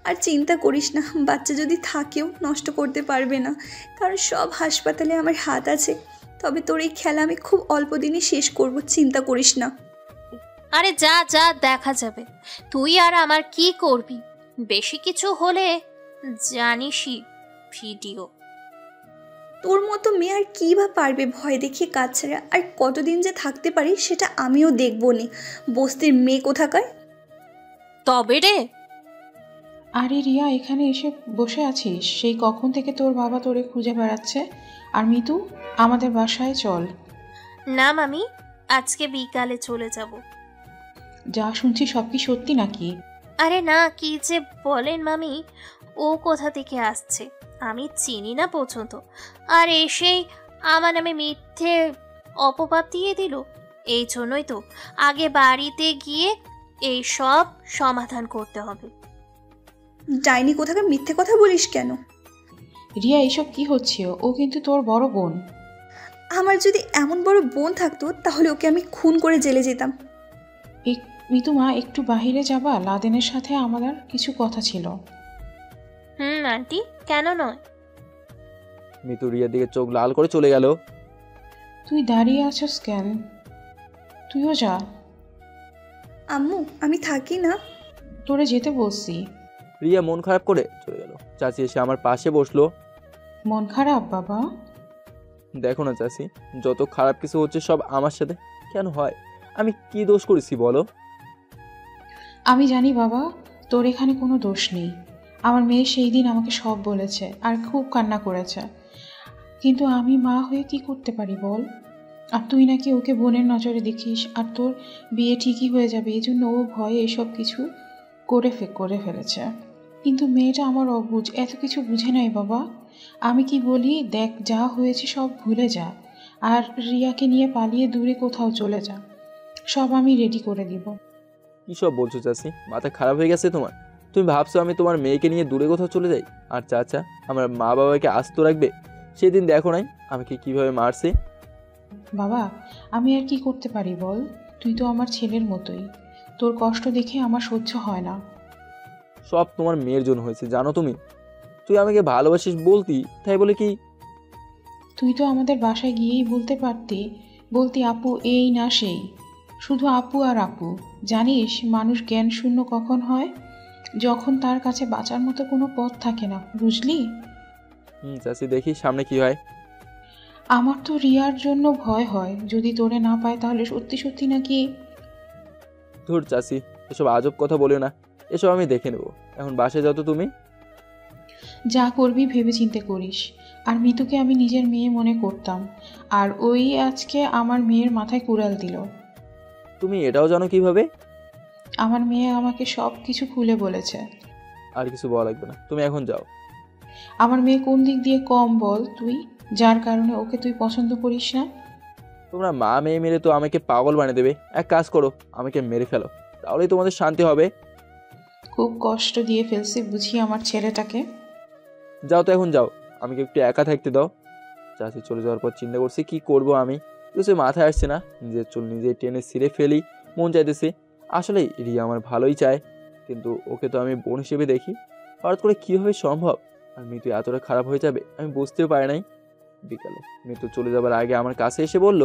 আর চিন্তা করিস না, বাচ্চা যদি থাকেও নষ্ট করতে পারবে না, কারণ সব হাসপাতালে আমার হাত আছে। তবে তোর এই খেলা আমি খুব অল্প দিনে শেষ করব, চিন্তা করিস না।
আরে যা যা, দেখা যাবে তুই আর আমার কি করবি। বেশি কিছু হলে জানিসই ভিডিও।
তোর মতো মেয়ে আর কী বা পারবে ভয় দেখিয়ে কাজ ছাড়া? আর কতদিন যে থাকতে পারি সেটা আমিও দেখবো নি। বস্তির মেয়ে কোথাকার।
তবে রে,
আরে রিয়া, এখানে এসে বসে আছিস? সেই কখন থেকে তোর বাবা তোরে খুঁজে বেড়াচ্ছে। আর মিতু, আমাদের বাসায় চল।
না মামি, আজকে বিকালে চলে যাব।
যা শুনছি সব কি সত্যি নাকি?
আরে না, কি যে বলেন মামি, ও কোথা থেকে আসছে আমি চিনি না পর্যন্ত, আর এসেই আমার নামে মিথ্যে অপবাদ দিয়ে দিল। এই জন্যই তো আগে বাড়িতে গিয়ে এই সব সমাধান করতে হবে।
ডাইনি কোথাকার, মিথ্যে কথা বলিস কেন?
রিয়া, এসব কি হচ্ছে? ও কিন্তু তোর বড় বোন।
আমার যদি এমন বড় বোন থাকতো তাহলে ওকে আমি খুন করে জেলে যেতাম।
মিতু মা, একটু বাহিরে যাবা? লাদেনের সাথে আমাদের কিছু কথা ছিল।
আন্টি, কেন নয়?
মিতু রিয়ার দিকে চোখ লাল করে চলে গেল।
তুই দাঁড়িয়ে আছিস কেন? তুইও যা।
আম্মু, আমি থাকি না।
তোরে যেতে বলছি।
রিয়া মন খারাপ করে চলে গেল। চাচি এসে আমার পাশে বসলো।
মন খারাপ বাবা?
দেখো না চাচি, যত খারাপ কিছু হচ্ছে সব আমার সাথে কেন হয়? আমি কি দোষ করেছি বলো?
আমি জানি বাবা, তোর এখানে কোনো দোষ নেই। আমার মেয়ে সেই দিন আমাকে সব বলেছে আর খুব কান্না করেছে, কিন্তু আমি মা হয়ে কি করতে পারি বল? আর তুই নাকি ওকে বোনের নজরে দেখিস, আর তোর বিয়ে ঠিকই হয়ে যাবে, এই জন্য ও ভয়ে এসব কিছু করে ফেলেছে। কিন্তু মেয়েটা আমার অবুঝ, এত কিছু বুঝে নাই বাবা। আমি কি বলি, দেখ যা হয়েছে সব ভুলে যা, আর রিয়াকে নিয়ে পালিয়ে দূরে কোথাও চলে যা। সব আমি রেডি করে দিব।
কী সব বলছো চাচি? মাথা খারাপ হয়ে গেছে তোমার? তুমি ভাবছো আমি তোমার মেয়েকে নিয়ে দূরে কোথাও চলে যাই? আর চাচা আমার মা বাবাকে আস্ত রাখবে? সেদিন দেখো নাই আমাকে কিভাবে মারছে।
বাবা, আমি আর কি করতে পারি বল? তুই তো আমার ছেলের মতোই, তোর কষ্ট দেখে আমার সহ্য হয় না।
সব তোমার মেয়ের জন্য হয়েছে জানো তুমি। তুই আমাকে ভালোবাসিস বলতি, তাই বলে কি?
তুই তো আমাদের বাসায় গিয়েই বলতে পারতি, বলতি আপু এই না সেই, শুধু আপু আর আপু। জানিস মানুষ জ্ঞান শূন্য কখন হয়? যখন তার কাছে বাঁচার মতো কোনো পথ থাকে না, বুঝলি?
চাচি দেখি সামনে কি হয়।
আমার তো রিয়ার জন্য ভয় হয়, যদি তোরে না পায় তাহলে সত্যি সত্যি নাকি।
ধুর চাচি, এসব আজব কথা বলিও না, এসব আমি দেখে নেব। এখন বাসায় যাও তো তুমি।
যা করবি ভেবে চিন্তে করিস। আর মিতুকে আমি নিজের মেয়ে মনে করতাম, আর ওই আজকে আমার মেয়ের মাথায় কুড়াল দিল।
তুমি এটাও জানো কিভাবে?
আমার মেয়ে আমাকে সব কিছু খুলে বলেছে।
আর কিছু বলা লাগবে না, তুমি এখন যাও।
আমার মেয়ে কোন দিক দিয়ে কম বল তুই, যার কারণে ওকে তুই পছন্দ করিস না?
তোমরা মা মেয়ে মিলে তো আমাকে পাগল বানিয়ে দেবে। এক কাজ করো, আমাকে মেরে ফেলো, তাহলেই তোমাদের শান্তি হবে।
খুব কষ্ট দিয়ে ফেলছি বুঝি আমার ছেলেটাকে।
যাও তো এখন যাও, আমাকে একটু একা থাকতে দাও। চাচি চলে যাওয়ার পর চিন্তা করছি কি করব আমি, কিছু মাথায় আসছে না। নিজের চুল নিজে টেনে ছিঁড়ে ফেলি মন চাইতেছে। আসলে রিয়া আমার ভালোই চায়, কিন্তু ওকে তো আমি বোন হিসেবে দেখি। হঠাৎ করে কীভাবে সম্ভব আর মিতু এতটা খারাপ হয়ে যাবে আমি বুঝতেও পারি নাই। বিকালে মিতু চলে যাবার আগে আমার কাছে এসে বলল,